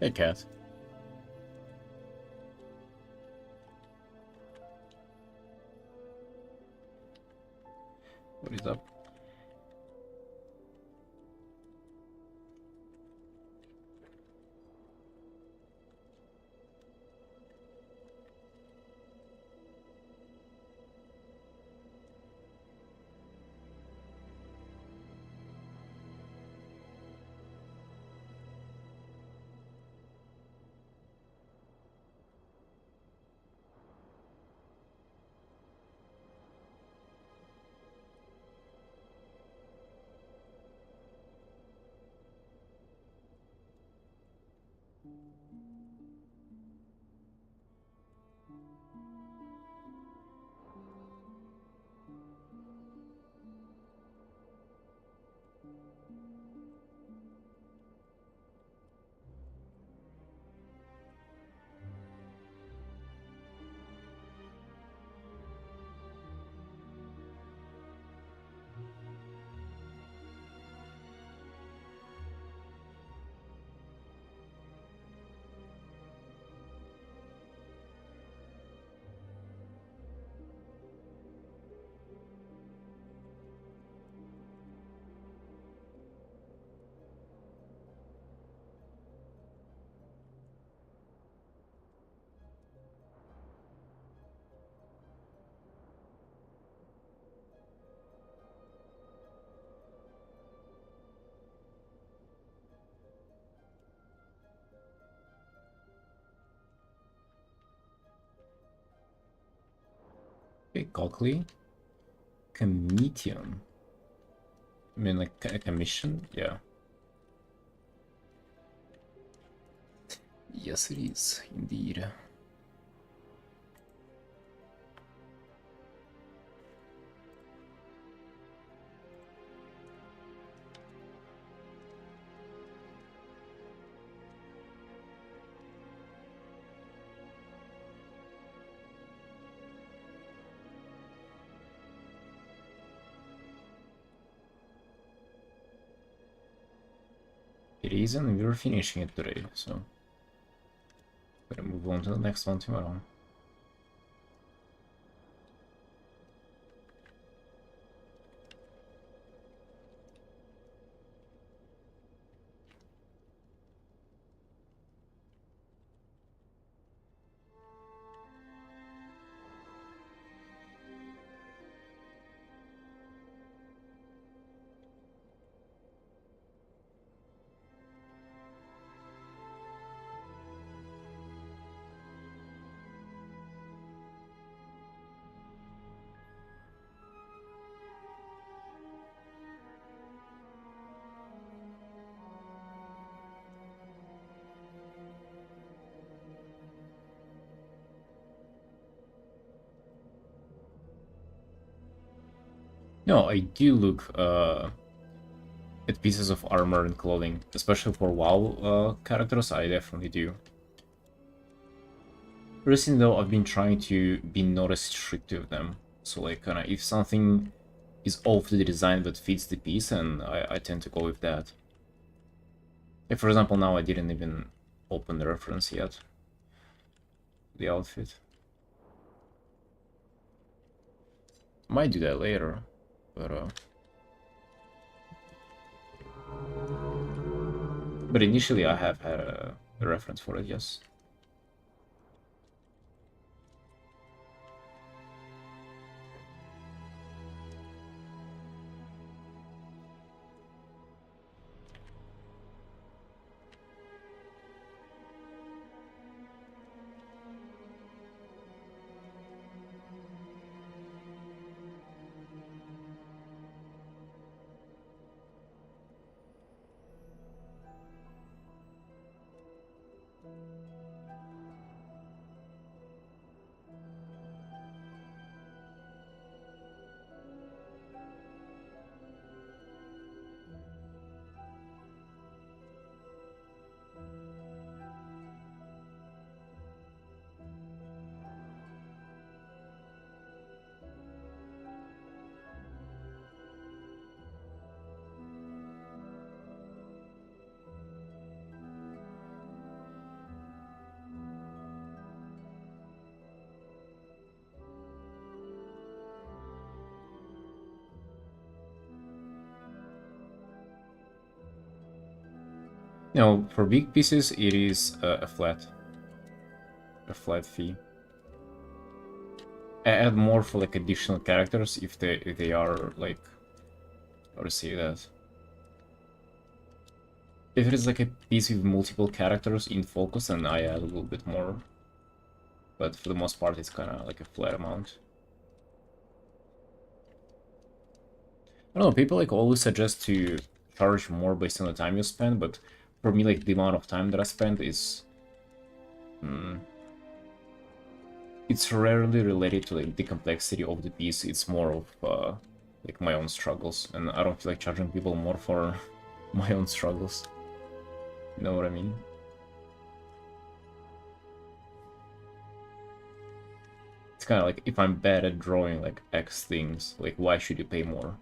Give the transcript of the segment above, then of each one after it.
Hey, cat. What is up? Hey, Coakley. Comedian. I mean, like a commission? Yeah. Yes, it is, indeed. It is, and we're finishing it today, so gotta move on to the next one tomorrow. No, I do look at pieces of armor and clothing, especially for WoW characters. I definitely do. Recently, though, I've been trying to be not as strict with them. So, like, kinda, if something is off the design but fits the piece, and I tend to go with that. Like, for example, now I didn't even open the reference yet. The outfit. Might do that later, but initially I have had a reference for it, yes. No, for big pieces it is a flat fee. I add more for like additional characters if they are like, how to say that. If it is like a piece with multiple characters in focus, then I add a little bit more. But for the most part, it's kind of like a flat amount. I don't know, people like always suggest to charge more based on the time you spend, but for me, like the amount of time that I spend is, it's rarely related to like the complexity of the piece. It's more of like my own struggles, and I don't feel like charging people more for my own struggles. You know what I mean? It's kind of like if I'm bad at drawing like X things, like why should you pay more?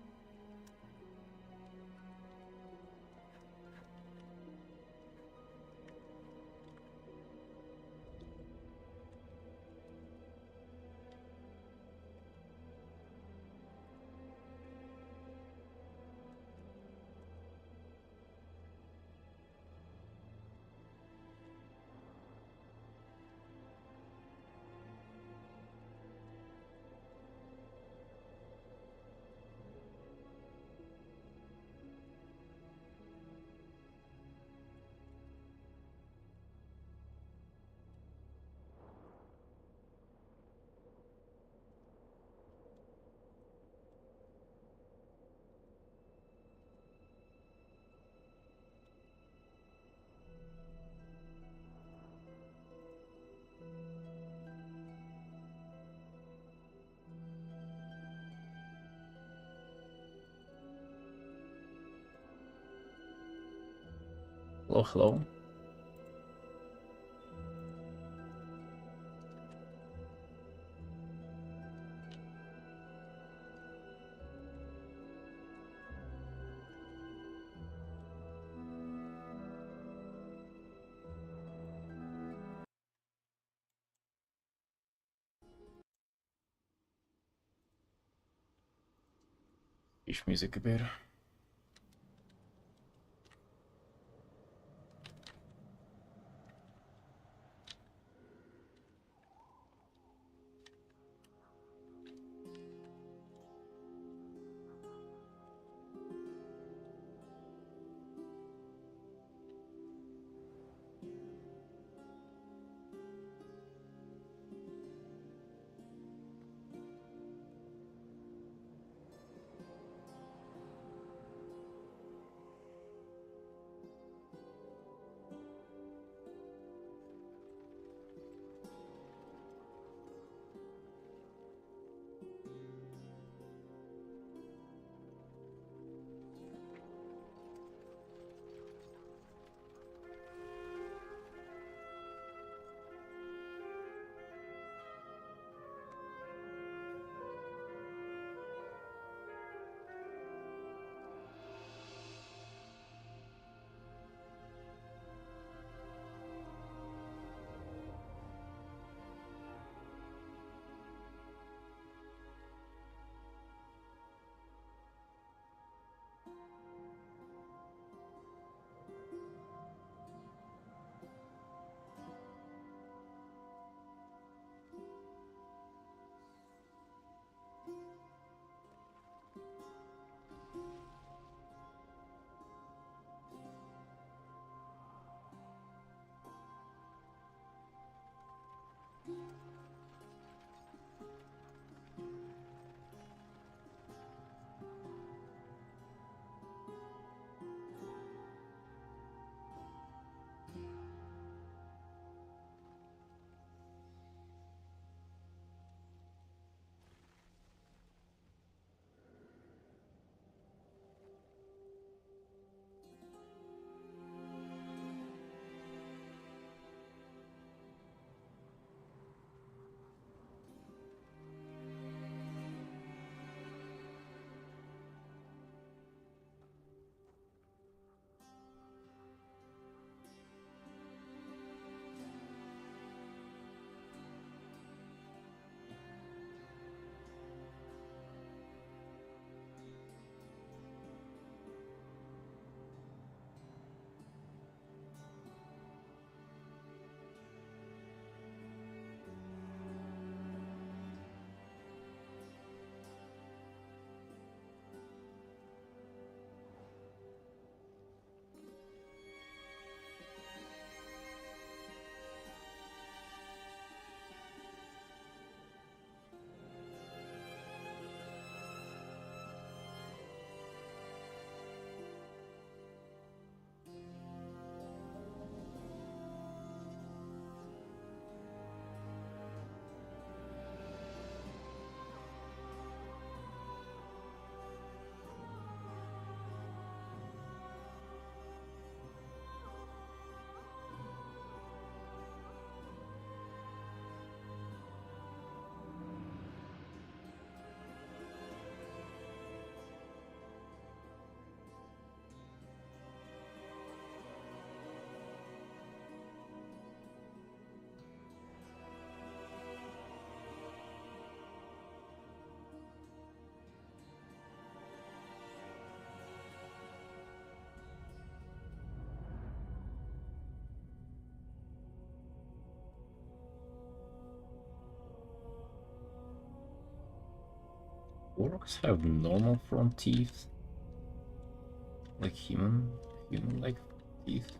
Hello, hello. İş müzik bir. Orcs have normal front teeth? Like human-like teeth?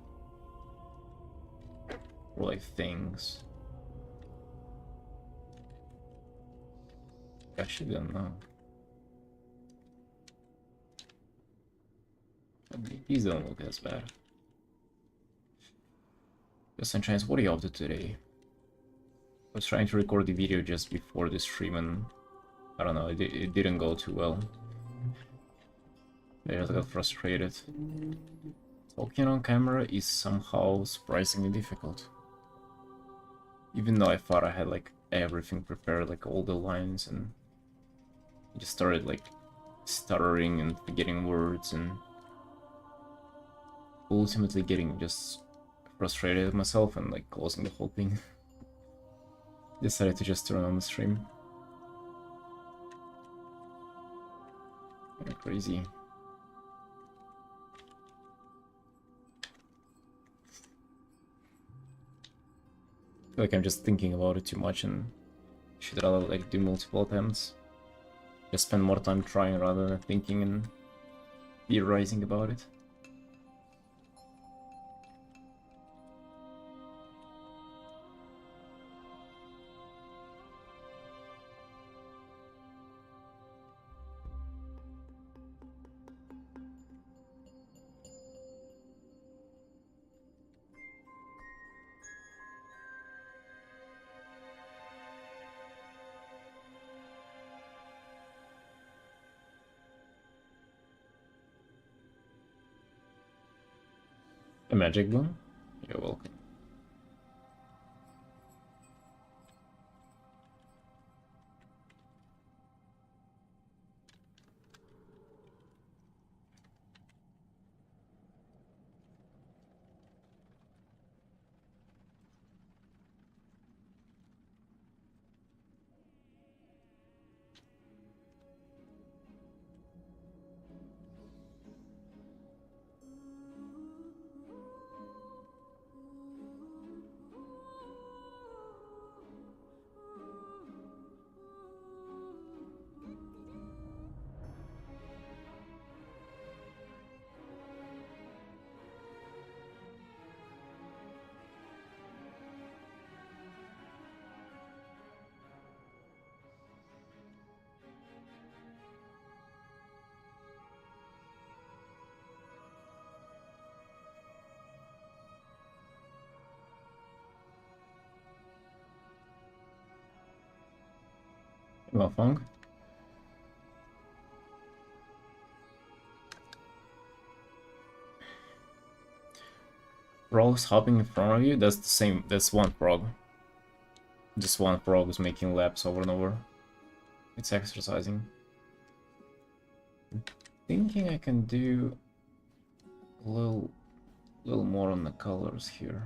Or like things? I actually don't know. These don't look as bad. Just Sunshines, what are you up to today? I was trying to record the video just before the stream and I don't know, it didn't go too well. I just got frustrated. Talking on camera is somehow surprisingly difficult. Even though I thought I had like everything prepared, like all the lines, and I just started like stuttering and forgetting words and ultimately getting just frustrated with myself and like closing the whole thing. Decided to just turn on the stream. Kinda crazy. I feel like I'm just thinking about it too much and should rather like do multiple attempts. Just spend more time trying rather than thinking and theorizing about it. A magic boom? You're welcome. Well, Fong? Frogs hopping in front of you? That's the same, that's one frog. Just one frog is making laps over and over. It's exercising. Thinking I can do a little more on the colors here.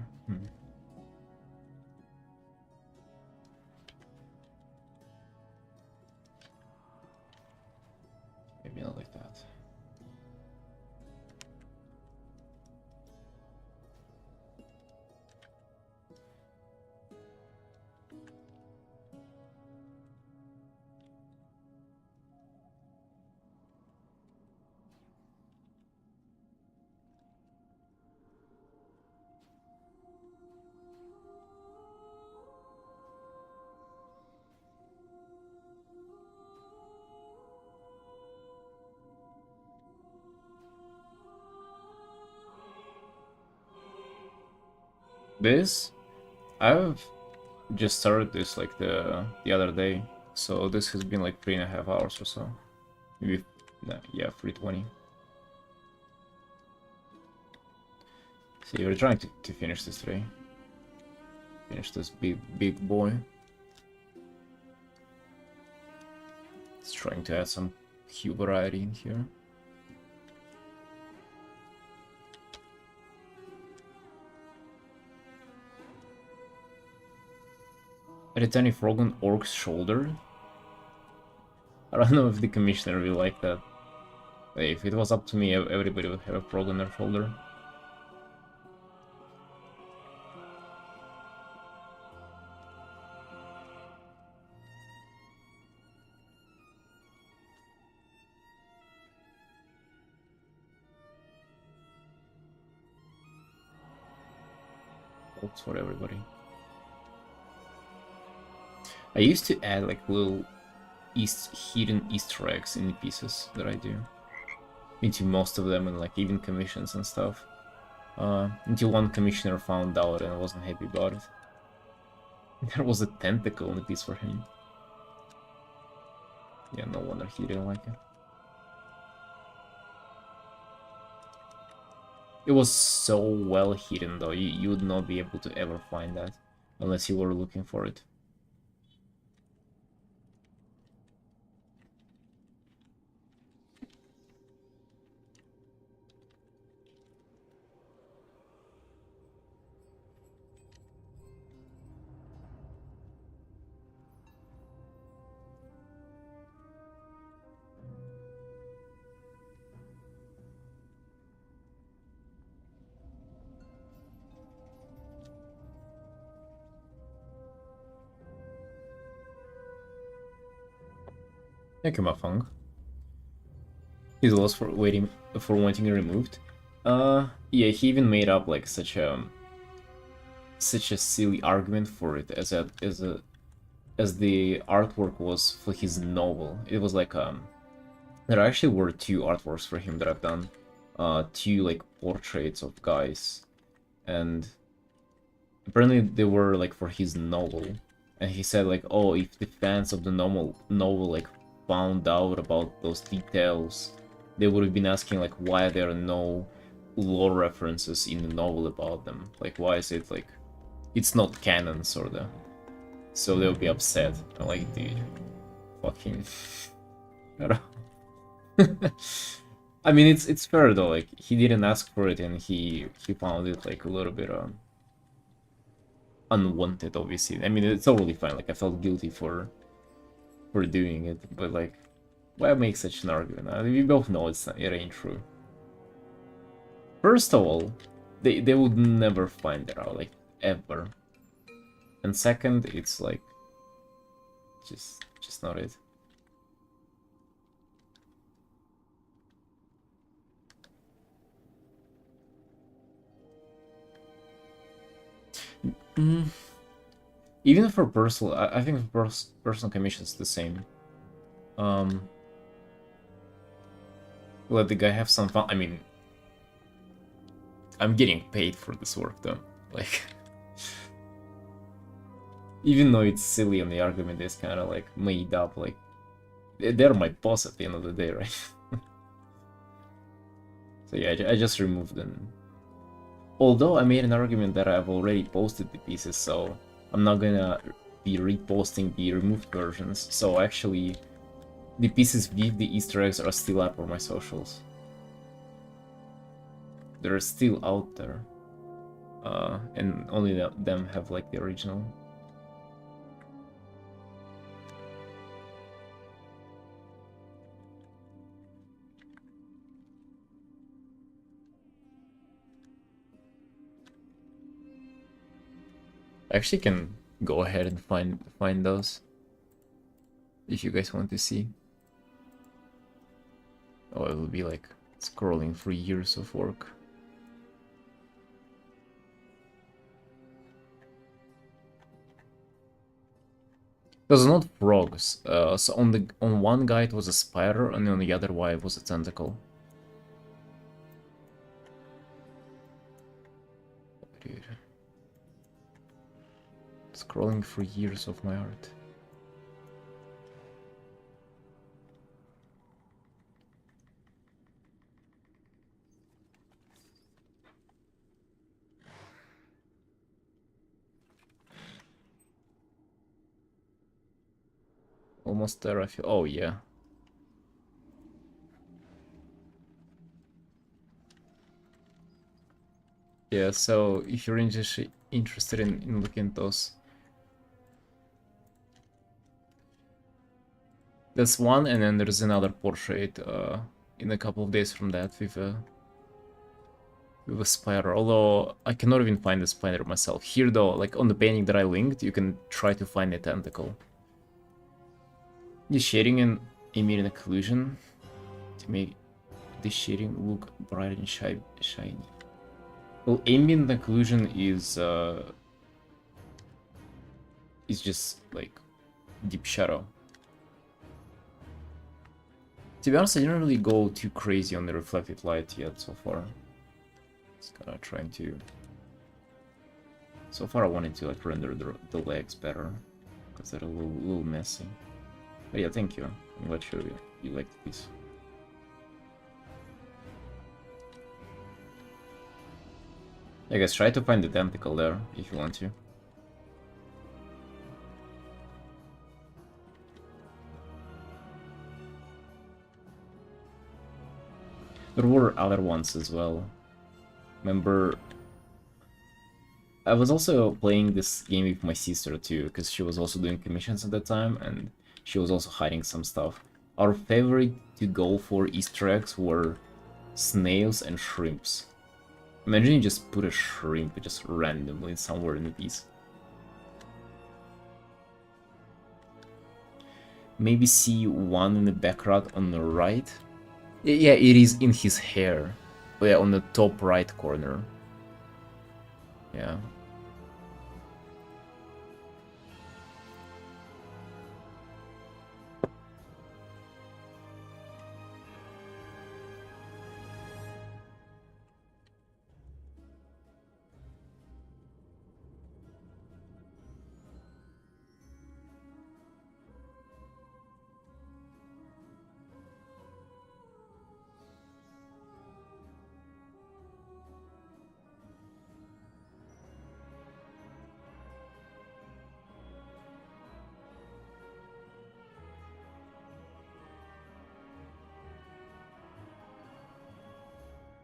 Maybe not like that. This, I've just started this like the other day, so this has been like 3.5 hours or so. Maybe, yeah, 3:20. So you're trying to finish this today. Finish this big boy. It's trying to add some hue variety in here. Add a tiny frog on Orc's shoulder. I don't know if the commissioner will like that. If it was up to me, everybody would have a frog on their shoulder. works for everybody. I used to add like little hidden Easter eggs in the pieces that I do. Into most of them, and like even commissions and stuff. Until one commissioner found out and I wasn't happy about it. There was a tentacle in the piece for him. Yeah, no wonder he didn't like it. It was so well hidden though, you would not be able to ever find that unless you were looking for it. Thank you, Mafang. He's lost for wanting it removed. Yeah, he even made up like such a silly argument for it as the artwork was for his novel. It was like there actually were two artworks for him that I've done. Two like portraits of guys, and apparently they were like for his novel. And he said like, oh, if the fans of the novel like found out about those details, they would have been asking like why there are no lore references in the novel about them. Like why is it like it's not canon sorta. So they'll be upset. I'm like, dude, fucking I mean it's fair though, like he didn't ask for it and he found it like a little bit unwanted, obviously. I mean it's totally fine, like I felt guilty for doing it, but like why make such an argument? We both know it ain't true. First of all, they would never find it out, like ever. And second, it's like just not it. Even for personal, I think for personal commissions the same. Let the guy have some fun. I mean, I'm getting paid for this work though. Like, even though it's silly and the argument is kind of like made up, like they're my boss at the end of the day, right? So yeah, I just removed them. Although I made an argument that I've already posted the pieces, so I'm not gonna be reposting the removed versions. So actually, the pieces with the Easter eggs are still up on my socials. They're still out there. And only them have like the original. I actually can go ahead and find those if you guys want to see. Oh, it will be like scrolling through years of work. Those are not frogs. So on one guy it was a spider, and on the other one it was a tentacle. Dude. Scrolling through years of my art. Almost there, I feel. Oh, yeah. Yeah, so if you're interested in looking at those, that's one, and then there's another portrait in a couple of days from that with a spider. Although I cannot even find the spider myself. Here, though, like on the painting that I linked, you can try to find a tentacle. The shading and immediate occlusion to make the shading look bright and shiny. Well, ambient occlusion is just like deep shadow. To be honest, I didn't really go too crazy on the reflected light yet so far. Just kind of trying to. So far, I wanted to like render the legs better because they're a little messy. But yeah, thank you. I'm glad you liked the piece. I guess try to find the tentacle there if you want to. There were other ones as well. Remember, I was also playing this game with my sister too, because she was also doing commissions at the time, and she was also hiding some stuff. Our favorite to go for Easter eggs were snails and shrimps. Imagine you just put a shrimp just randomly somewhere in the piece. Maybe see one in the background on the right. Yeah, it is in his hair. Oh, yeah, on the top right corner. Yeah.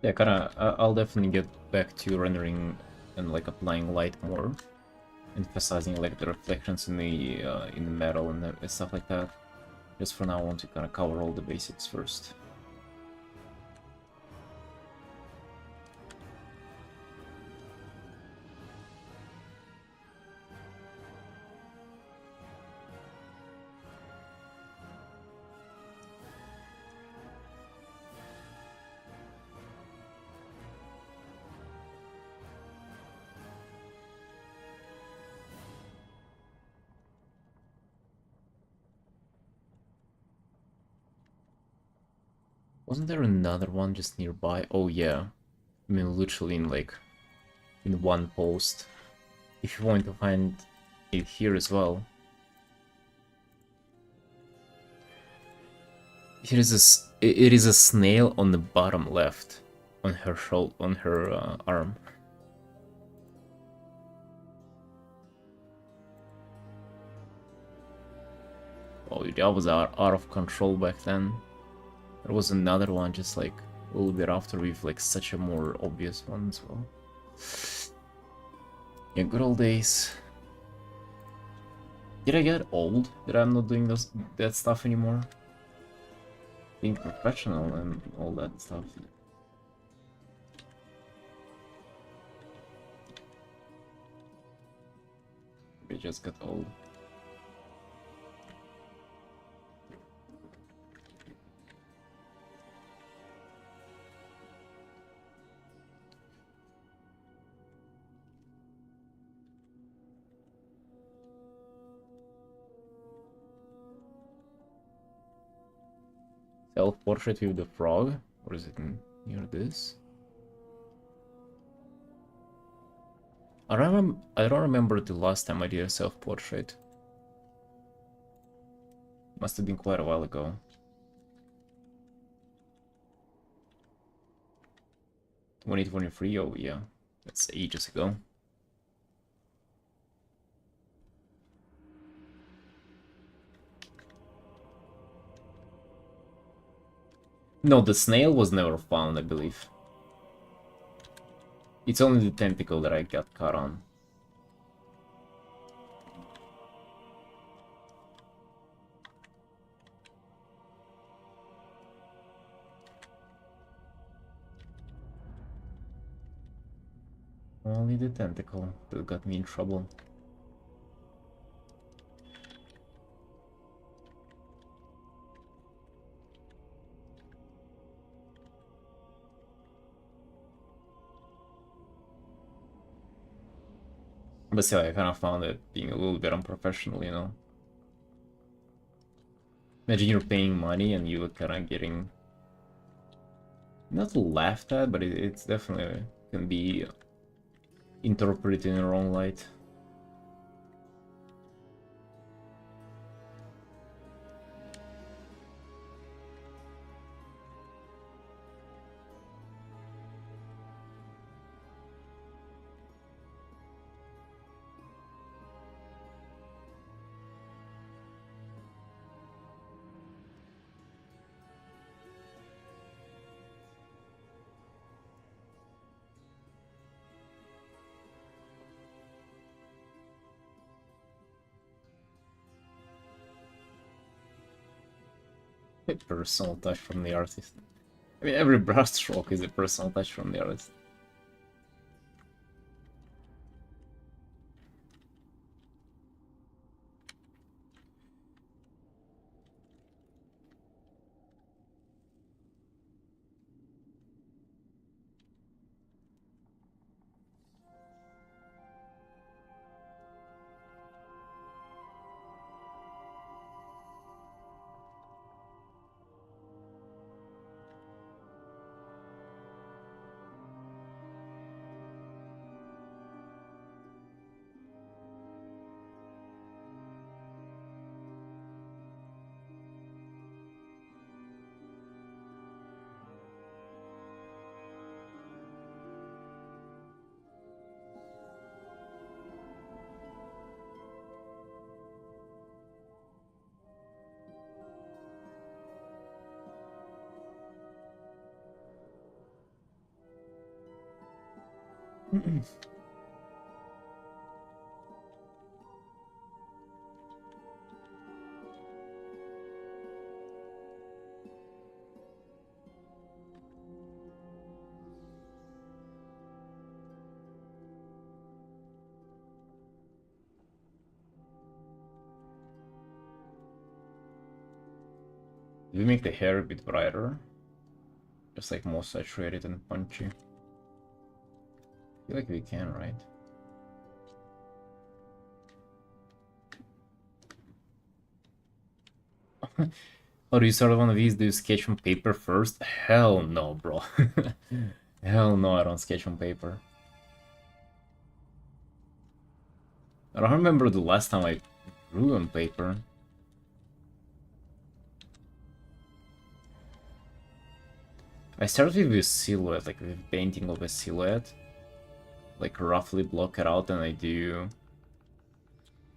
Yeah, kinda, I'll definitely get back to rendering and like applying light more, emphasizing like the reflections in the metal and stuff like that. Just for now, I want to kind of cover all the basics first. Wasn't there another one just nearby? Oh yeah, I mean literally in like in one post. If you want to find it here as well. Here is it is a snail on the bottom left, on her shoulder, on her arm. Oh, that was out of control back then. There was another one just like a little bit after with like such a more obvious one as well. Yeah, good old days. Did I get old that I'm not doing that stuff anymore? Being professional and all that stuff. I just got old. Self-portrait with the frog? Or is it near this? I don't remember the last time I did a self-portrait. Must have been quite a while ago. 2023? Oh yeah, that's ages ago. No, the snail was never found, I believe. It's only the tentacle that I got caught on. Only the tentacle that got me in trouble. But still, I kind of found it being a little bit unprofessional, you know? Imagine you're paying money and you're kind of getting... not laughed at, but it's definitely can be interpreted in the wrong light. A personal touch from the artist. I mean, every brush stroke is a personal touch from the artist. Did we make the hair a bit brighter? Just like more saturated and punchy. I feel like we can, right? Oh, do you start one of these? Do you sketch on paper first? Hell no, bro. Hell no, I don't sketch on paper. I don't remember the last time I drew on paper. I started with a silhouette, like with painting of a silhouette. Like roughly block it out, and I do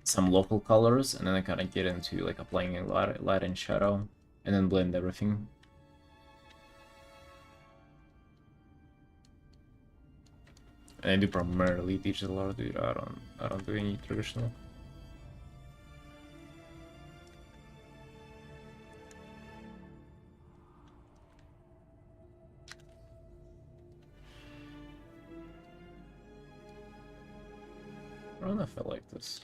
some local colors, and then I kind of get into like applying a light and shadow, and then blend everything. And I do primarily digital art, dude. I don't do any traditional. I don't know if I like this.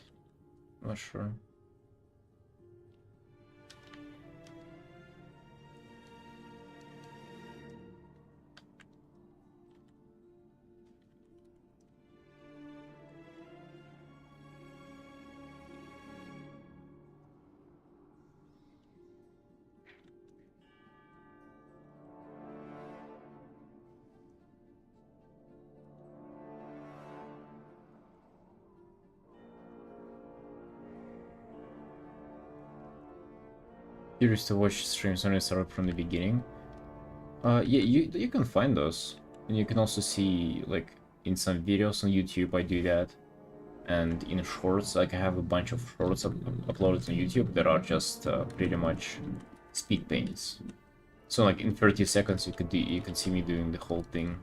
I'm not sure. Curious to watch streams when I start from the beginning. Yeah, you can find those, and you can also see like in some videos on YouTube I do that, and in shorts, like I have a bunch of shorts uploaded on YouTube that are just pretty much speed paints. So like in 30 seconds you could see me doing the whole thing.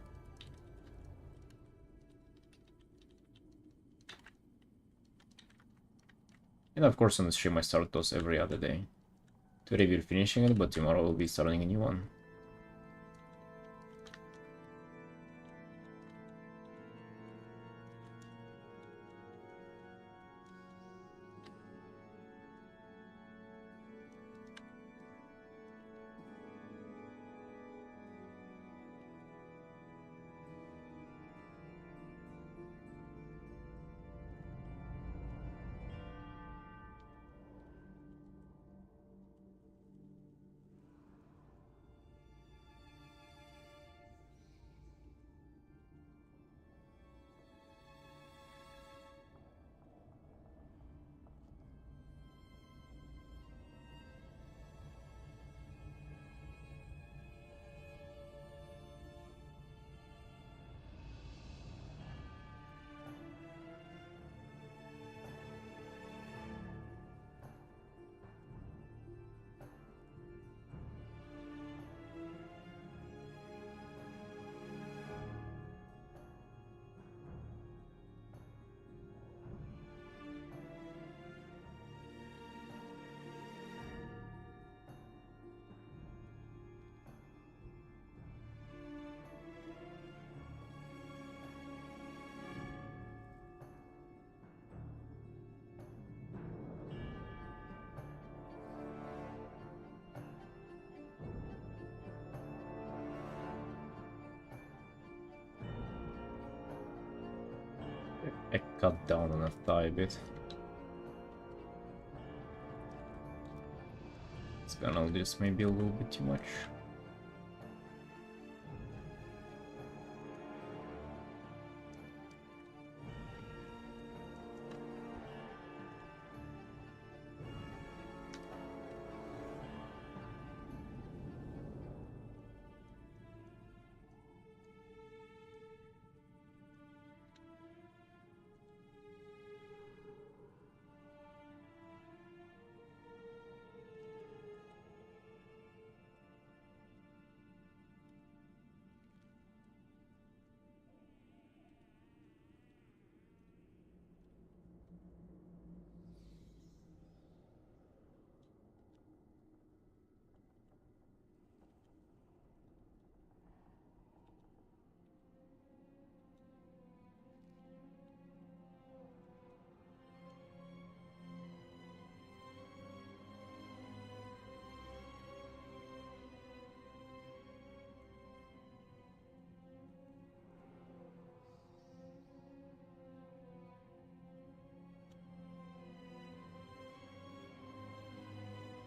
And of course on the stream I start those every other day. Today we're finishing it, but tomorrow we'll be starting a new one. cut down on a thigh a bit. It's gonna just maybe a little bit too much.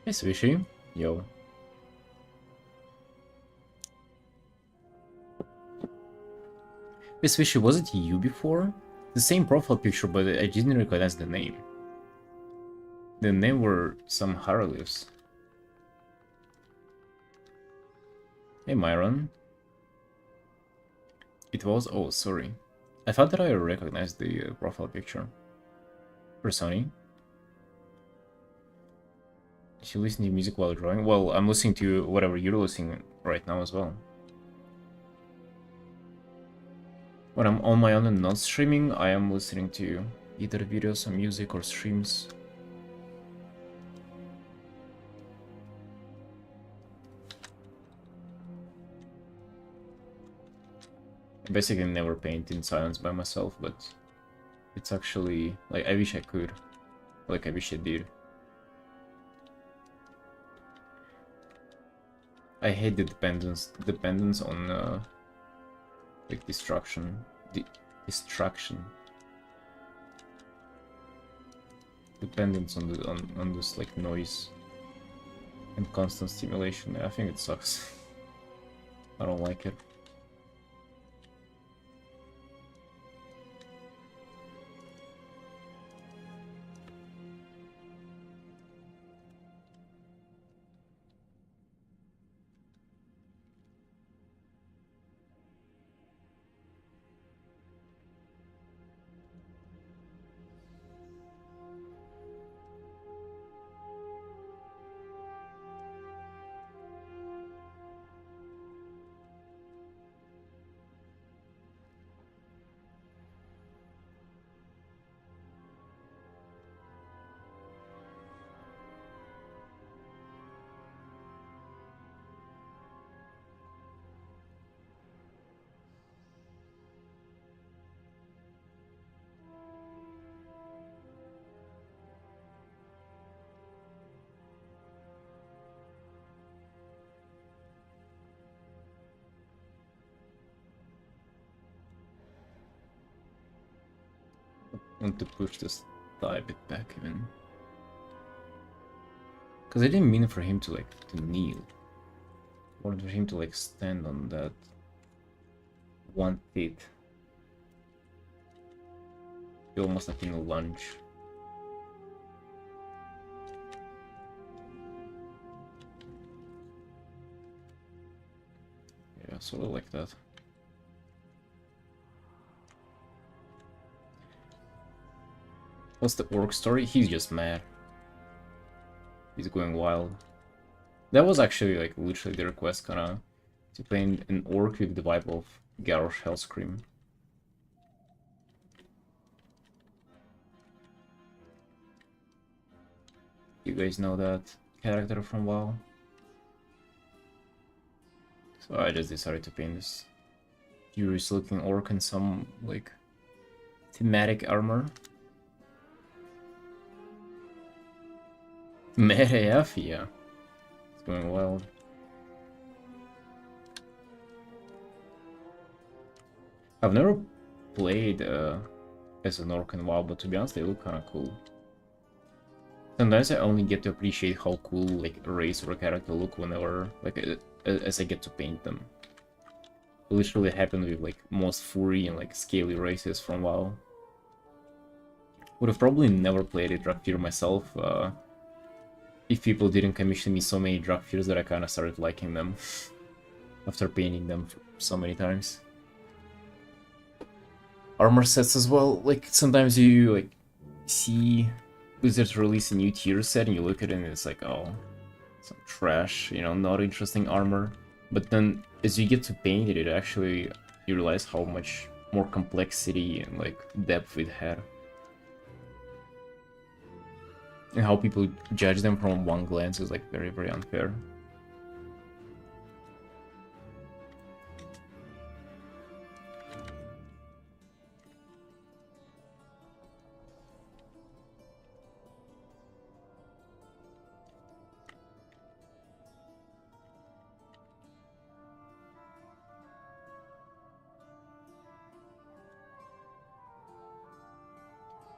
Hey, Swishy. Yo. Hey, Swishy, was it you before? The same profile picture, but I didn't recognize the name. The name were some hieroglyphs. Hey, Myron. It was? Oh, sorry. I thought that I recognized the profile picture. For Sony. Did you listen to music while drawing? Well, I'm listening to whatever you're listening right now as well. When I'm on my own and not streaming, I am listening to either videos or music or streams. I basically never paint in silence by myself, but it's actually, like, I wish I could. Like, I wish I did. I hate the dependence on like distraction. Dependence on the on this like noise and constant stimulation. I think it sucks. I don't like it. I want to push this thigh a bit back even. Because I didn't mean for him to like to kneel. I wanted for him to like stand on that one feet. He almost like in a lunge. Yeah, sort of like that. What's the orc story? He's just mad. He's going wild. That was actually like literally the request, kinda, to play an orc with the vibe of Garrosh Hellscream. You guys know that character from WoW? So I just decided to paint this curious looking orc in some like thematic armor. Meta AF, yeah. It's going wild. I've never played a as an orc and WoW, but to be honest, they look kind of cool. Sometimes I only get to appreciate how cool like a race or a character look whenever, like, as I get to paint them. It literally happened with like most furry and like scaly races from WoW. Would have probably never played a Drakfir myself if people didn't commission me so many Drakfirs that I kind of started liking them after painting them so many times. Armor sets as well, like sometimes you like see Wizards release a new tier set and you look at it and it's like, oh, some trash, you know, not interesting armor. But then as you get to paint it, actually you realize how much more complexity and like depth it had. And how people judge them from one glance is like very, very unfair.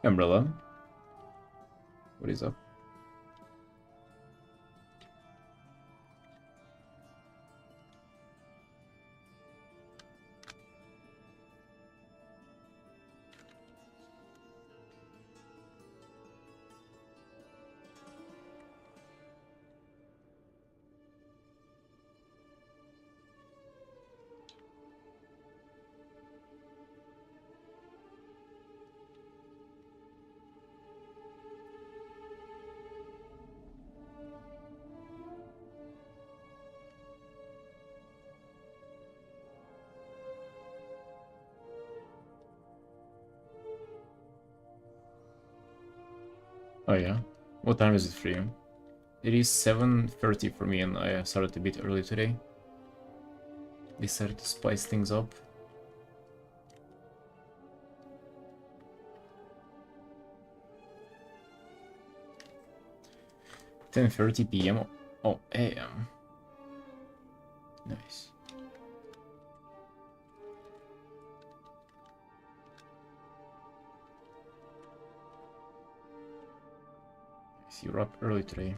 Umbrella, what is up? Oh yeah, what time is it for you? It is 7:30 for me and I started a bit early today. Decided to spice things up. (10:30 p.m.) Oh, a.m. Nice. You're up early today.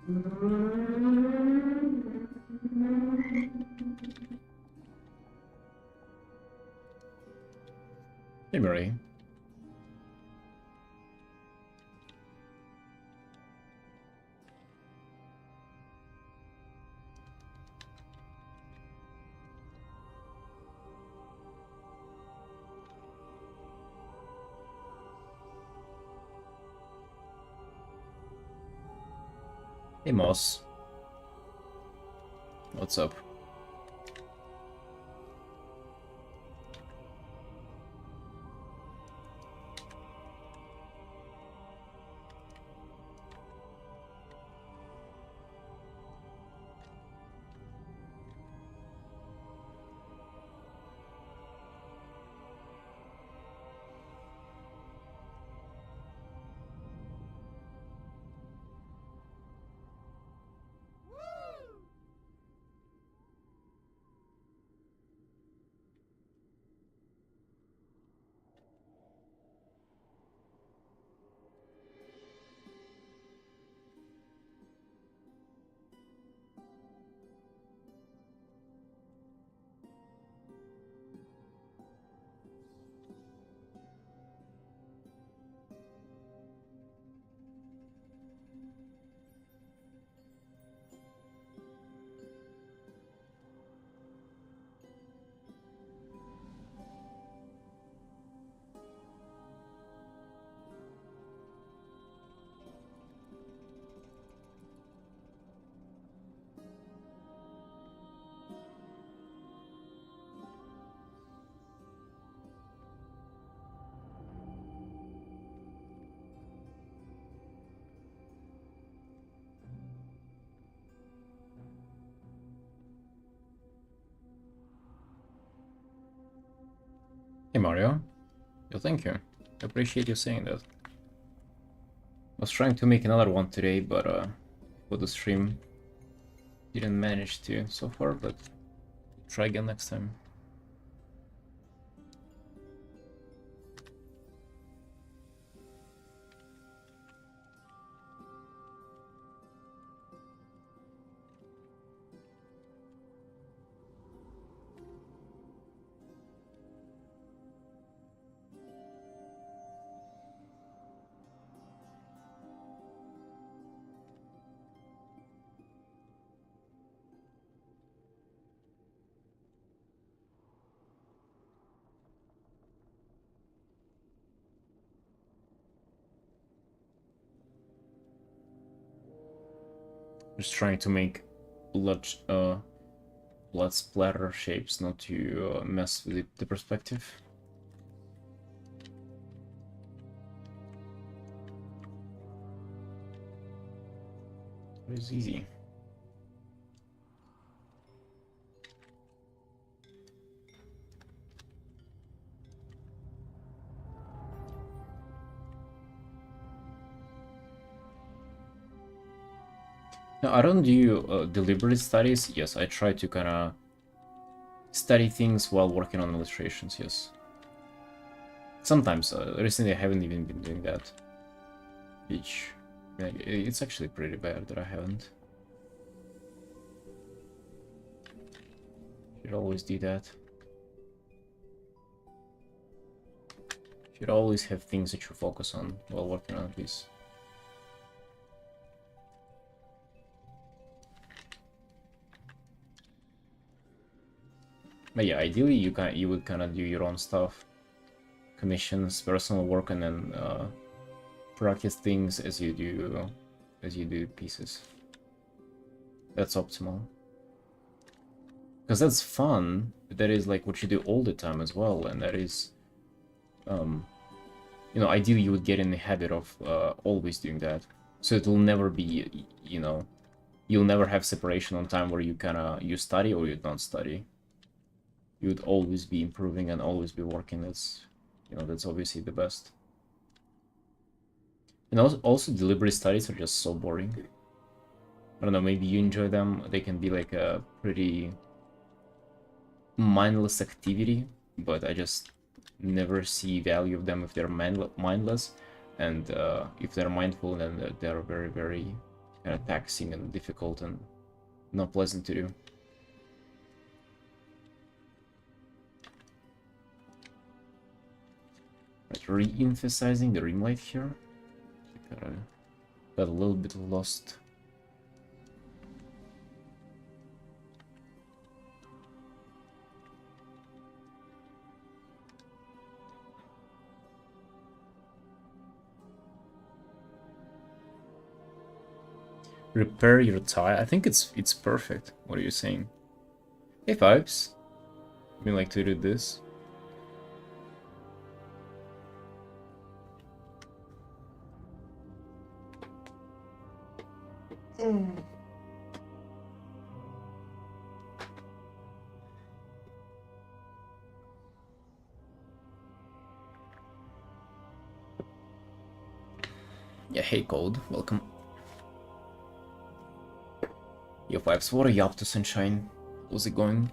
Hey, Murray. Hey, Moss. What's up? Hey, Mario. Yo, thank you. I appreciate you saying that. I was trying to make another one today, but for the stream, didn't manage to so far, but try again next time. Just trying to make blood, blood splatter shapes, not to mess with the perspective. It is easy. No, I don't do deliberate studies. Yes, I try to kind of study things while working on illustrations, yes. Sometimes, recently I haven't even been doing that. Which, it's actually pretty bad that I haven't. Should always do that. Should always have things that you focus on while working on a piece. But yeah, ideally you would kind of do your own stuff, commissions, personal work, and then practice things as you do pieces. That's optimal. Because that's fun. That is like what you do all the time as well, and that is, you know, ideally you would get in the habit of always doing that. So it will never be, you know, you'll never have separation on time where you study or you don't study. You would always be improving and always be working. That's, you know, that's obviously the best. And also deliberate studies are just so boring. I don't know, maybe you enjoy them. They can be like a pretty mindless activity, but I just never see value of them if they're mindless. And if they're mindful, then they're very, very kind of taxing and difficult and not pleasant to do. Right, re-emphasizing the rim light here. Got a little bit lost. Repair your tie. I think it's perfect. What are you saying? Hey Vibes. We like to do this. Yeah, hey Cold, welcome. Yo Vibes, what are you up to, Sunshine? How's it going?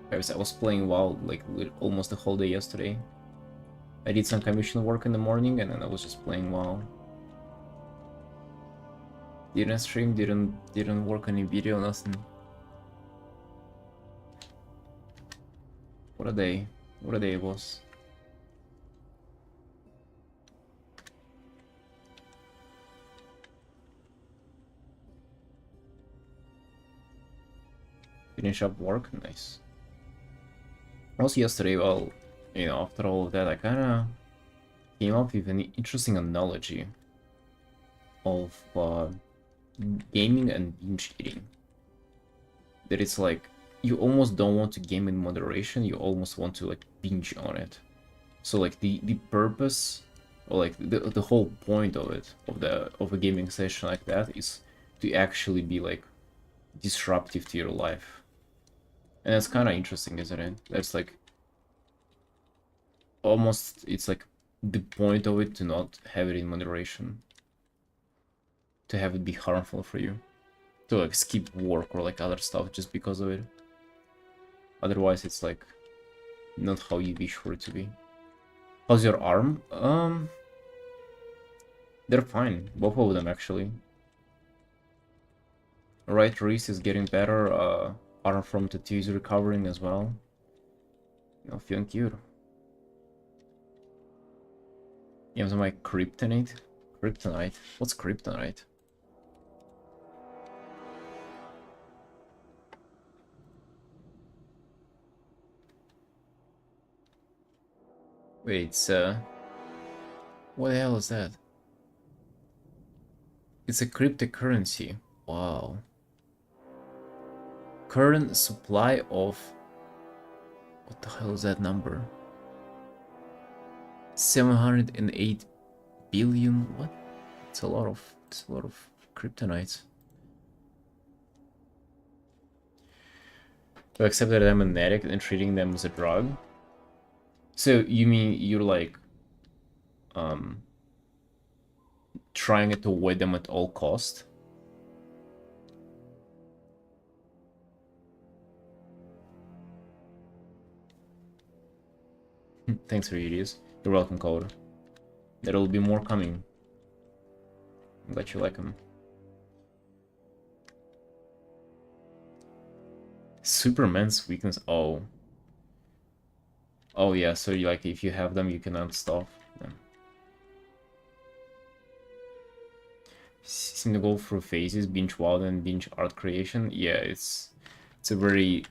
Vibes, I was playing WoW like almost the whole day yesterday. I did some commission work in the morning and then I was just playing WoW. Didn't stream, didn't work any video, nothing. What a day. What a day it was. Finish up work, nice. Also yesterday, well, you know, after all of that, I kinda came up with an interesting analogy of gaming and binge eating. That it's like, you almost don't want to game in moderation, you almost want to like binge on it. So like the purpose, or like the whole point of it, of a gaming session like that, is to actually be like disruptive to your life. And that's kind of interesting, isn't it? That's like almost, it's like the point of it to not have it in moderation, to have it be harmful for you, to like skip work or like other stuff just because of it. Otherwise it's like not how you wish for it to be. How's your arm? They're fine, both of them actually. Right wrist is getting better, arm from tattoo is recovering as well. You know, feeling cute. Yeah, so my kryptonite? Kryptonite? What's kryptonite? Wait, it's what the hell is that? It's a cryptocurrency. Wow. Current supply of... What the hell is that number? 708 billion? What? It's a lot of kryptonites. To accept that I'm an addict and treating them as a drug? So you mean you're like trying to avoid them at all cost? Thanks for ideas. You're welcome, Caller. There will be more coming. I'm glad you like them. Superman's weakness. Oh. Oh yeah, so you, like, if you have them, you cannot stop. Yeah. Seem to go through phases, binge WoW and binge art creation. Yeah, it's a very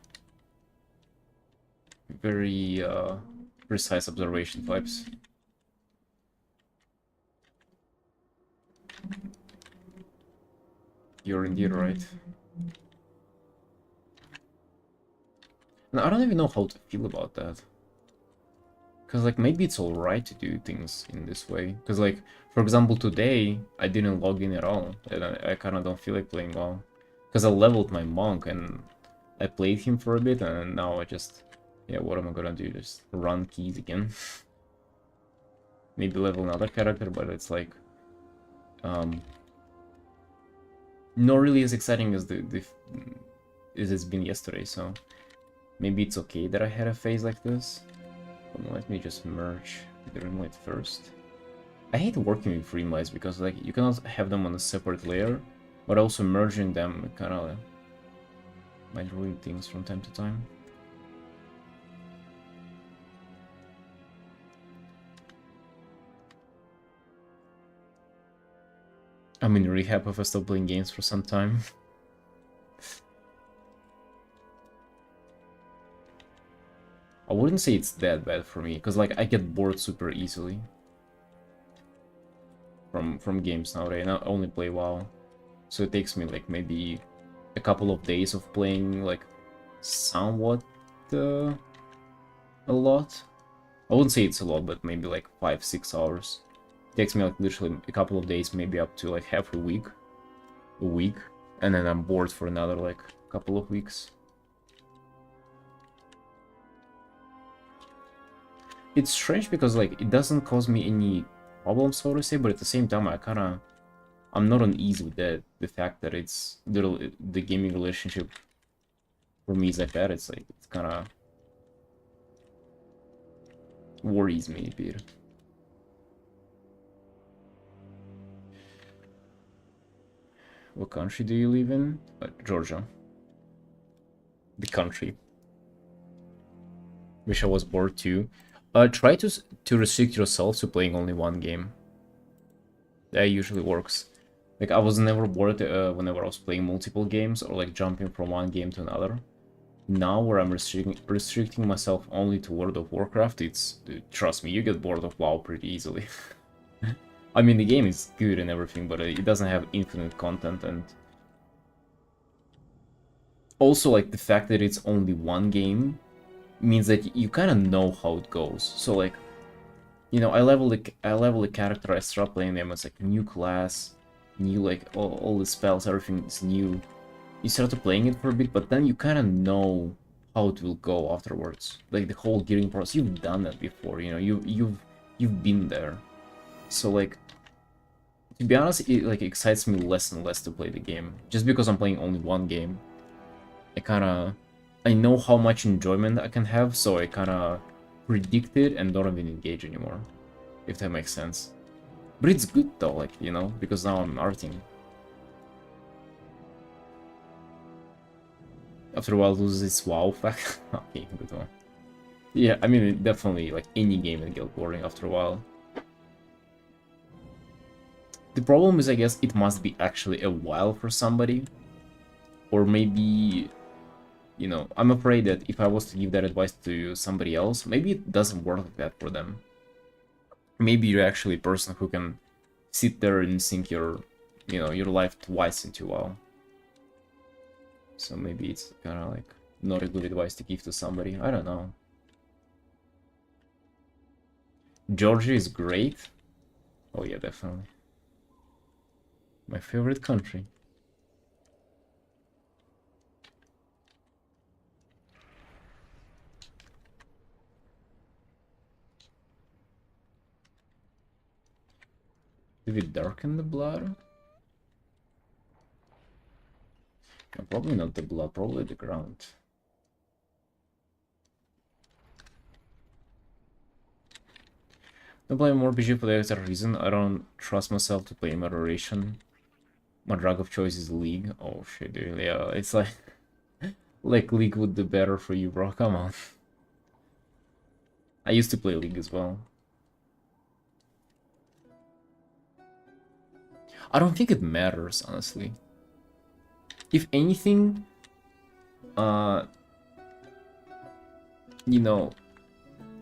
precise observation, Vibes. You're indeed right. And I don't even know how to feel about that. Because, like, maybe it's alright to do things in this way. Because, like, for example, today, I didn't log in at all. And I kind of don't feel like playing WoW. Because I leveled my monk, and I played him for a bit, and now I just... Yeah, what am I gonna do? Just run keys again? Maybe level another character, but it's like... not really as exciting as as it's been yesterday, so... Maybe it's okay that I had a phase like this. Let me just merge the rimlight first. I hate working with greenlights because like you cannot have them on a separate layer, but also merging them kind of might ruin things from time to time. I'm in rehab if I stop playing games for some time. I wouldn't say it's that bad for me, because like I get bored super easily from games nowadays. I only play WoW, so it takes me like maybe a couple of days of playing like somewhat a lot. I wouldn't say it's a lot, but maybe like 5-6 hours. It takes me like literally a couple of days, maybe up to like half a week, and then I'm bored for another like couple of weeks. It's strange because like it doesn't cause me any problems, so to say, but at the same time I'm not uneasy with the fact that it's the gaming relationship for me is like that. It's like it's kind of worries me a bit. What country do you live in? Georgia. The country. Wish I was bored too. Try to restrict yourself to playing only one game. That usually works. Like I was never bored whenever I was playing multiple games or like jumping from one game to another. Now where I'm restricting myself only to World of Warcraft, trust me, you get bored of WoW pretty easily. I mean, the game is good and everything, but it doesn't have infinite content, and also like the fact that it's only one game means that you kind of know how it goes. So like, you know, I level the character, I start playing them as like new class, new like all the spells, everything is new. You start playing it for a bit, but then you kind of know how it will go afterwards. Like the whole gearing process, you've done that before, you know, you've been there. So like, to be honest, it like excites me less and less to play the game, just because I'm playing only one game. I know how much enjoyment I can have, so I kind of predict it and don't even engage anymore, if that makes sense. But it's good though, like, you know, because now I'm arting. After a while, loses its wow fact. Okay, good one. Yeah, I mean, definitely, like, any game will get boring after a while. The problem is, I guess, it must be actually a while for somebody. Or maybe, you know, I'm afraid that if I was to give that advice to somebody else, maybe it doesn't work like that for them. Maybe you're actually a person who can sit there and sink your, you know, your life twice into WoW. So maybe it's kind of like not a good advice to give to somebody. I don't know. Georgia is great. Oh yeah, definitely. My favorite country. Did we darken the blood? No, probably not the blood, probably the ground. Don't play more PG for the exact reason. I don't trust myself to play moderation. My drug of choice is League. Oh shit, dude. Yeah, it's like... like League would do better for you, bro. Come on. I used to play League as well. I don't think it matters, honestly. If anything, you know,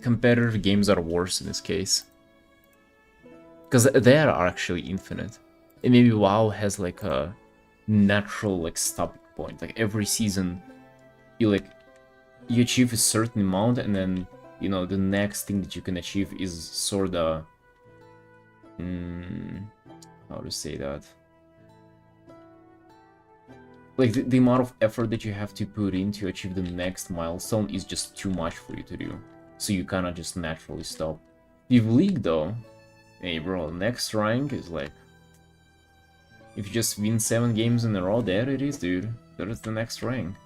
competitive games are worse in this case. Because they are actually infinite. And maybe WoW has like a natural like stopping point. Like every season, you achieve a certain amount, and then, you know, the next thing that you can achieve is sort of... how to say that? Like, the amount of effort that you have to put in to achieve the next milestone is just too much for you to do. So you kind of just naturally stop. With League, though, hey, bro, next rank is like... if you just win 7 games in a row, there it is, dude. That is the next rank.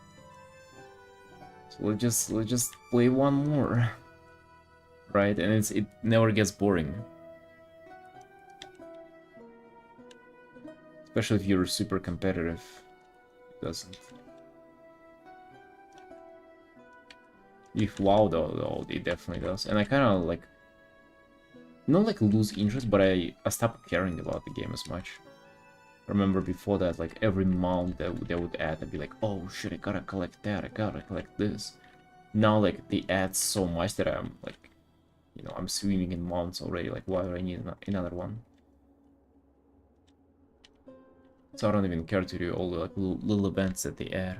So let's just play one more. Right? And it never gets boring. Especially if you're super competitive. It doesn't. If WoW though, it definitely does. And I kind of like, not like lose interest, but I stopped caring about the game as much. Remember before that, like every mount that they would add, I'd be like, oh shit, I gotta collect that, I gotta collect this. Now like they add so much that I'm like, you know, I'm swimming in mounts already. Like, why do I need another one? So I don't even care to do all the like little events that they add.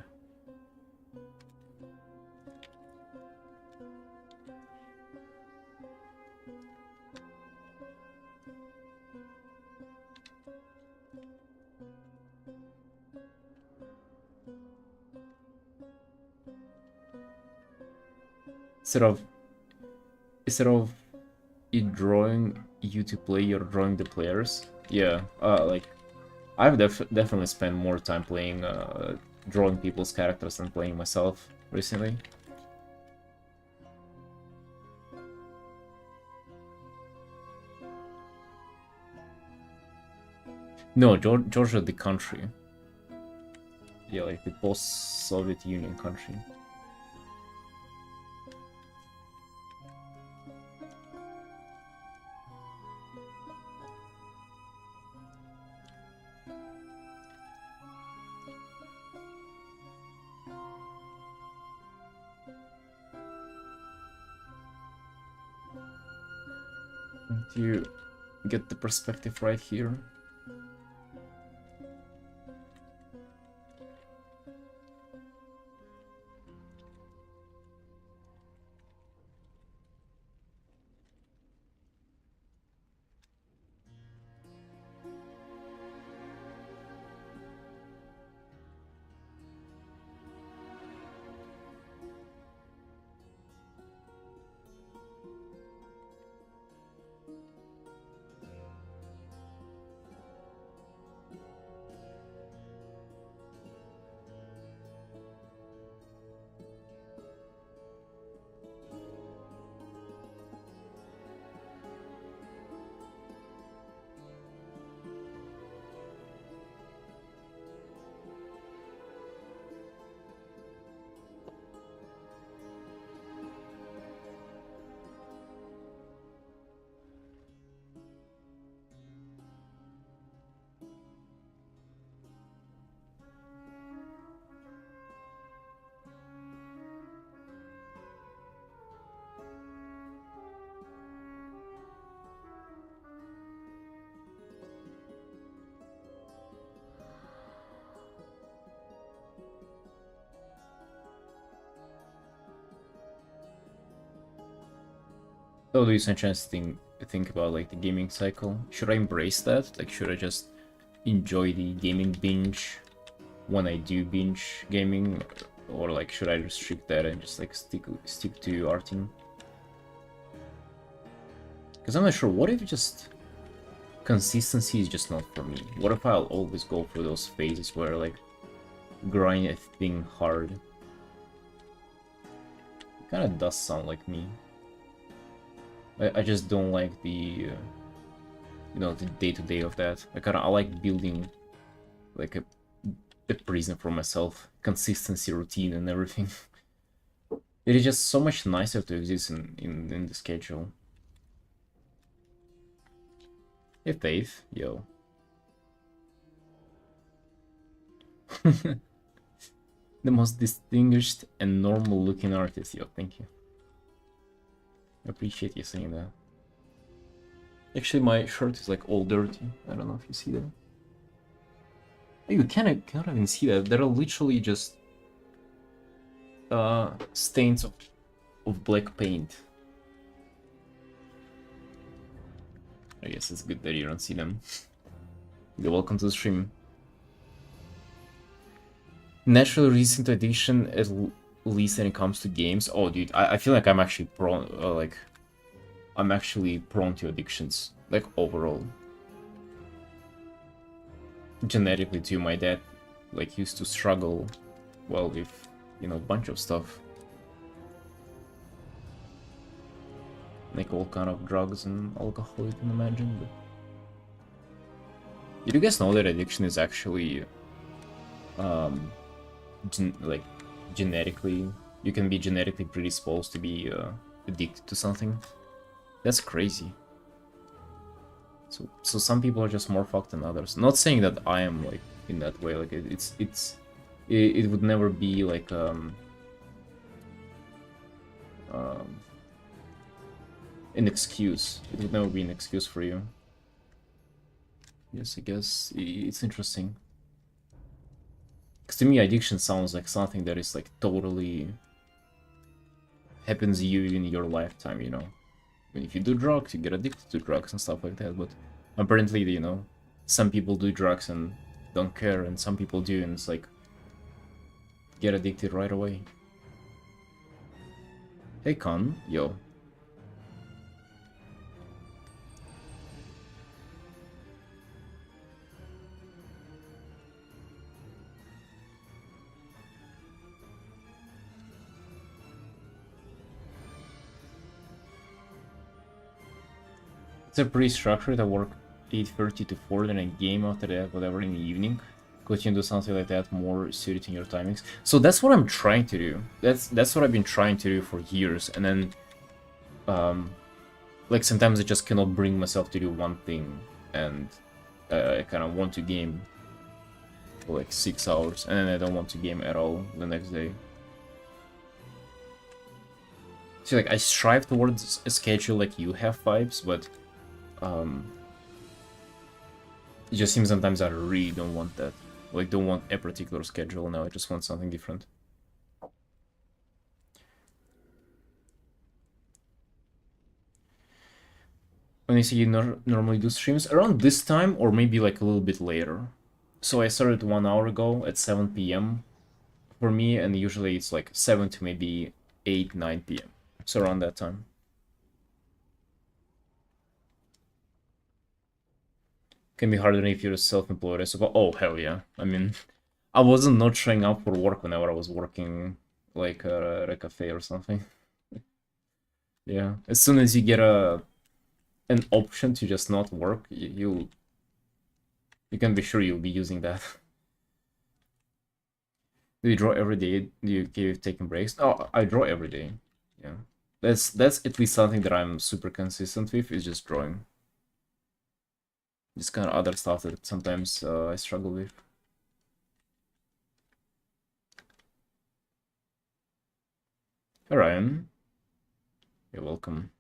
Instead of it drawing you to play, you're drawing the players. Yeah, like I've definitely spent more time playing, drawing people's characters than playing myself recently. No, Georgia, the country. Yeah, like the post-Soviet Union country. Do you get the perspective right here? So do you sometimes think about like the gaming cycle? Should I embrace that? Like, should I just enjoy the gaming binge when I do binge gaming, or like should I restrict that and just like stick to arting? Because I'm not sure. What if just consistency is just not for me? What if I'll always go through those phases where like grind a thing hard? It kind of does sound like me. I just don't like the, you know, the day-to-day of that. I like building like a prison for myself, consistency, routine, and everything. It is just so much nicer to exist in the schedule. Hey, Faith, yo. The most distinguished and normal-looking artist, yo. Thank you. I appreciate you saying that. Actually, my shirt is like all dirty. I don't know if you see that. You can't even see that. There are literally just stains of black paint. I guess it's good that you don't see them. You're welcome to the stream. Naturally resistant to addiction, at least when it comes to games. Oh, dude, I feel like I'm actually prone, I'm actually prone to addictions, like overall. Genetically too, my dad like used to struggle, well, with, you know, a bunch of stuff. Like all kind of drugs and alcohol you can imagine, but Did you guys know that addiction is actually, um, like, genetically, you can be genetically predisposed to be addicted to something? That's crazy. So some people are just more fucked than others. Not saying that I am like in that way. Like it would never be like um, an excuse. It would never be an excuse for you. Yes, I guess it's interesting. Because to me, addiction sounds like something that is like totally happens to you in your lifetime, you know? When if you do drugs, you get addicted to drugs and stuff like that, but apparently, you know, some people do drugs and don't care, and some people do, and it's like, get addicted right away. Hey, Con, yo. It's a pretty structured. I work 8:30 to 4, then a game after that, whatever, in the evening. Could you do something like that more suited in your timings? So that's what I'm trying to do. That's what I've been trying to do for years, and then, like, sometimes I just cannot bring myself to do one thing, and I kind of want to game for like 6 hours, and then I don't want to game at all the next day. So like I strive towards a schedule like you have, vibes, but it just seems sometimes I really don't want that. Like, don't want a particular schedule now. I just want something different. When you say you normally do streams around this time, or maybe like a little bit later. So I started 1 hour ago at 7 p.m. for me, and usually it's like 7 to maybe 8, 9 p.m. So around that time. Can be harder if you're self-employed, I suppose. Oh, hell yeah. I mean, I wasn't not showing up for work whenever I was working like at a cafe or something. Yeah. As soon as you get an option to just not work, you can be sure you'll be using that. Do you draw every day? Do you keep taking breaks? Oh, I draw every day. Yeah. That's at least something that I'm super consistent with, is just drawing. Just kind of other stuff that sometimes I struggle with. Hey Ryan, you're welcome.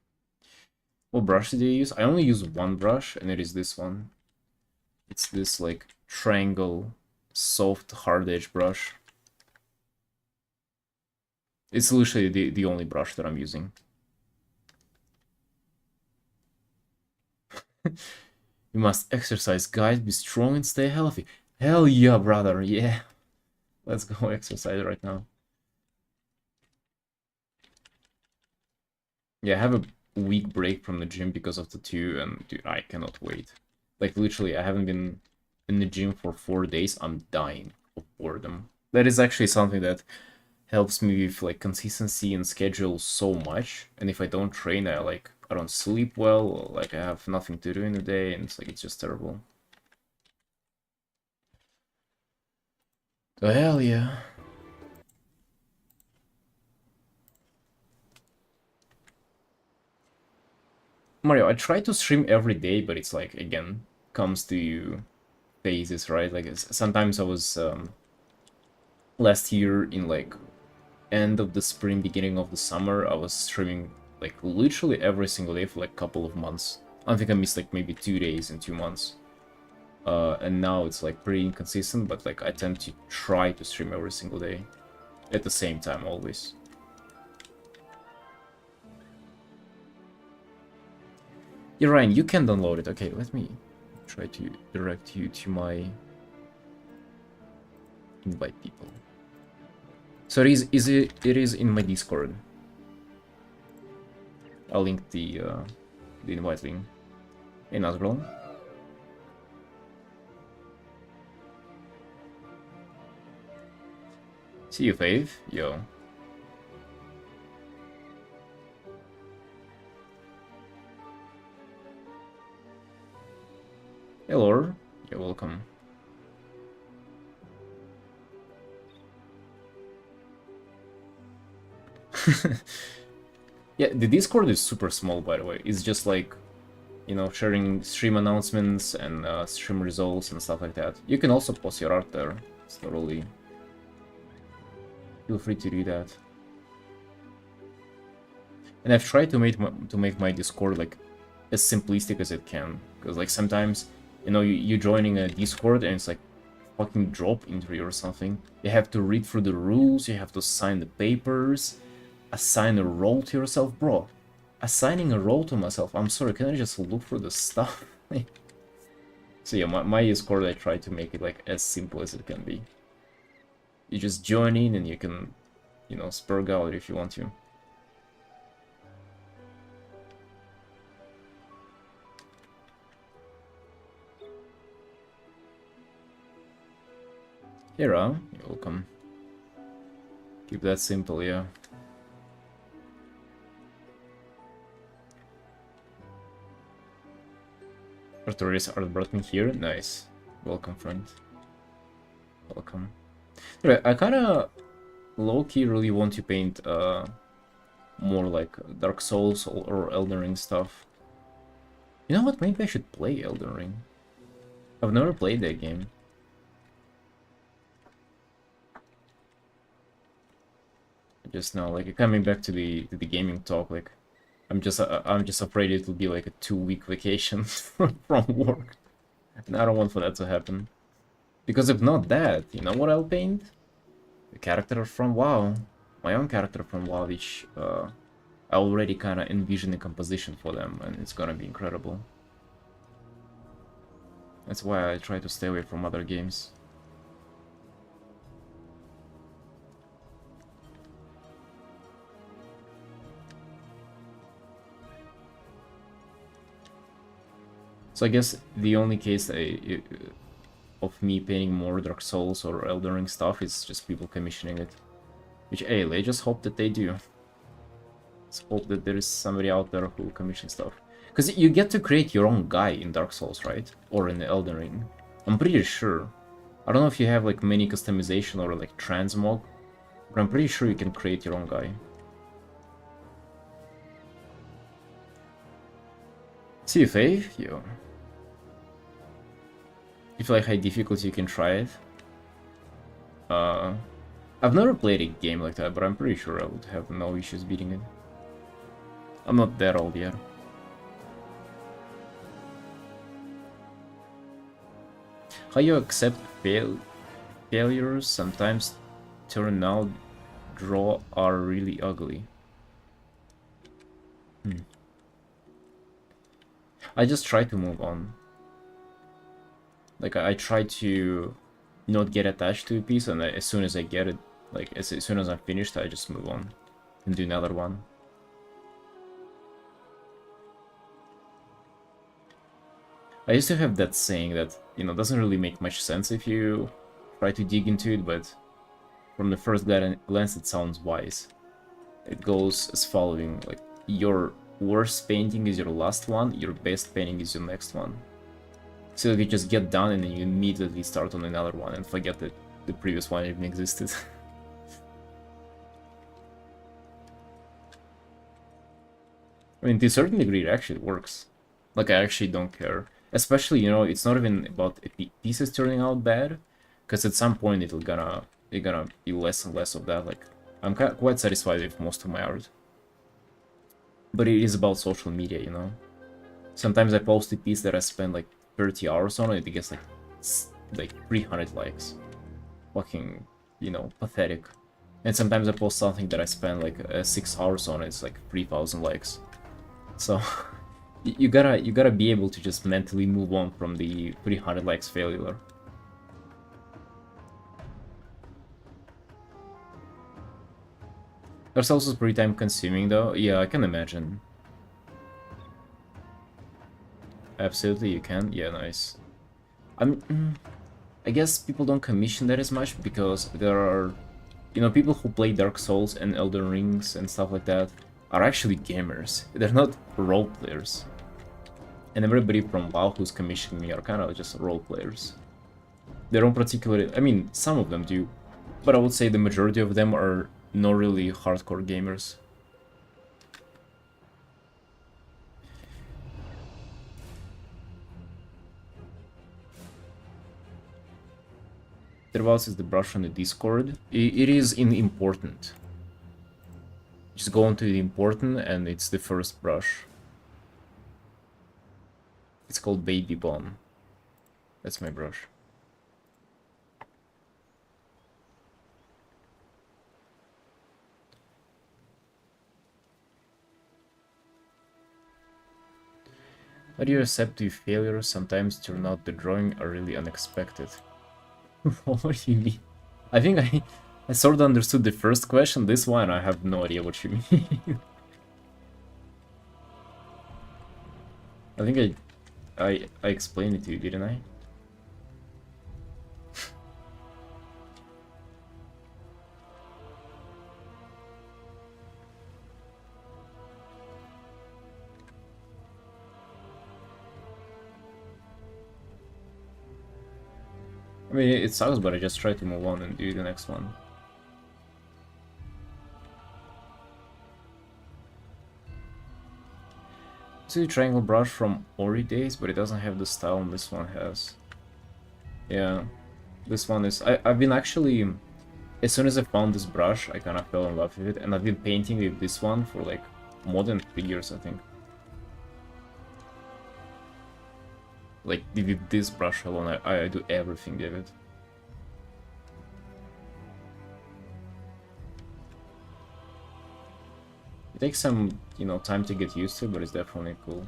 What brush did you use? I only use one brush, and it is this one. It's this like triangle, soft, hard edge brush. It's literally the only brush that I'm using. You must exercise, guys. Be strong and stay healthy. Hell yeah, brother. Yeah. Let's go exercise right now. Yeah, I have a week break from the gym because of the two, and dude, I cannot wait. Like, literally, I haven't been in the gym for 4 days. I'm dying of boredom. That is actually something that helps me with like consistency and schedule so much. And if I don't train, I don't sleep well, or like I have nothing to do in the day, and it's just terrible. Oh hell yeah. Mario, I try to stream every day, but it's like, again, comes to phases, right? Like sometimes I was last year in like end of the spring, beginning of the summer, I was streaming like literally every single day for like a couple of months. I think I missed like maybe 2 days in 2 months. And now it's like pretty inconsistent, but like I tend to try to stream every single day at the same time always. Yeah, Ryan, you can download it. Okay, let me try to direct you to my invite people. So it is in my Discord. I'll link the invite link. Hey, Nazgul. See you, Faith. Yo. Hello. You're welcome. Yeah, the Discord is super small, by the way. It's just like, you know, sharing stream announcements and stream results and stuff like that. You can also post your art there. It's totally... Feel free to do that. And I've tried to make my Discord like as simplistic as it can, because like sometimes, you know, you joining a Discord and it's like fucking drop entry or something. You have to read through the rules, you have to sign the papers, assign a role to yourself, bro. Assigning a role to myself, I'm sorry, can I just look through the stuff? So yeah, my Discord, I try to make it like as simple as it can be. You just join in and you can, you know, spur gallery if you want to. Hera, you're welcome. Keep that simple, yeah. Artorias art brought me here. Nice. Welcome, friend. Welcome. Anyway, I kinda low-key really want to paint more like Dark Souls or Elden Ring stuff. You know what? Maybe I should play Elden Ring. I've never played that game. Just now, like coming back to the gaming talk, like I'm just afraid it will be like a 2-week vacation from work, and I don't want for that to happen. Because if not that, you know what I'll paint? The character from WoW, my own character from WoW, which I already kind of envision a composition for them, and it's gonna be incredible. That's why I try to stay away from other games. So I guess the only case of me painting more Dark Souls or Elden Ring stuff is just people commissioning it. Which, hey, I just hope that they do. Let's hope that there is somebody out there who commissions stuff. Because you get to create your own guy in Dark Souls, right? Or in the Elden Ring. I'm pretty sure. I don't know if you have like many customization or like transmog, but I'm pretty sure you can create your own guy. CFA? Yo. If you like high difficulty, you can try it. I've never played a game like that, but I'm pretty sure I would have no issues beating it. I'm not that old yet. How you accept failures sometimes turn out draw are really ugly. I just try to move on. Like I try to not get attached to a piece, and as soon as I get it, like as soon as I'm finished, I just move on and do another one. I used to have that saying that, you know, doesn't really make much sense if you try to dig into it, but from the first glance it sounds wise. It goes as following, like, your worst painting is your last one, your best painting is your next one. So you just get done and then you immediately start on another one and forget that the previous one even existed. I mean, to a certain degree it actually works. Like, I actually don't care. Especially, you know, it's not even about pieces turning out bad, because at some point it's gonna be less and less of that. Like, I'm quite satisfied with most of my art. But it is about social media, you know? Sometimes I post a piece that I spend like 30 hours on it, it gets like 300 likes. Fucking, you know, pathetic. And sometimes I post something that I spend like 6 hours on, it's like 3,000 likes. So you gotta be able to just mentally move on from the 300 likes failure. That's also pretty time consuming though. Yeah, I can imagine. Absolutely, you can. Yeah, nice. I guess people don't commission that as much because there are, you know, people who play Dark Souls and Elden Rings and stuff like that are actually gamers. They're not role players. And everybody from WoW who's commissioning me are kind of just role players. They don't particularly... I mean, some of them do, but I would say the majority of them are not really hardcore gamers. Thereabouts is the brush on the Discord. It is in important. Just go onto the important and it's the first brush. It's called Baby Bone. That's my brush. How do you accept the failures? Sometimes turn out the drawing are really unexpected. What do you mean? I think I sort of understood the first question. This one, I have no idea what you mean. I think I explained it to you, didn't I? I mean, it sucks, but I just try to move on and do the next one. See the triangle brush from Ori days, but it doesn't have the style this one has. Yeah, this one is... I've been actually... As soon as I found this brush, I kind of fell in love with it, and I've been painting with this one for like more than 3 years, I think. Like, with this brush alone, I do everything with it. It takes some, you know, time to get used to, but it's definitely cool.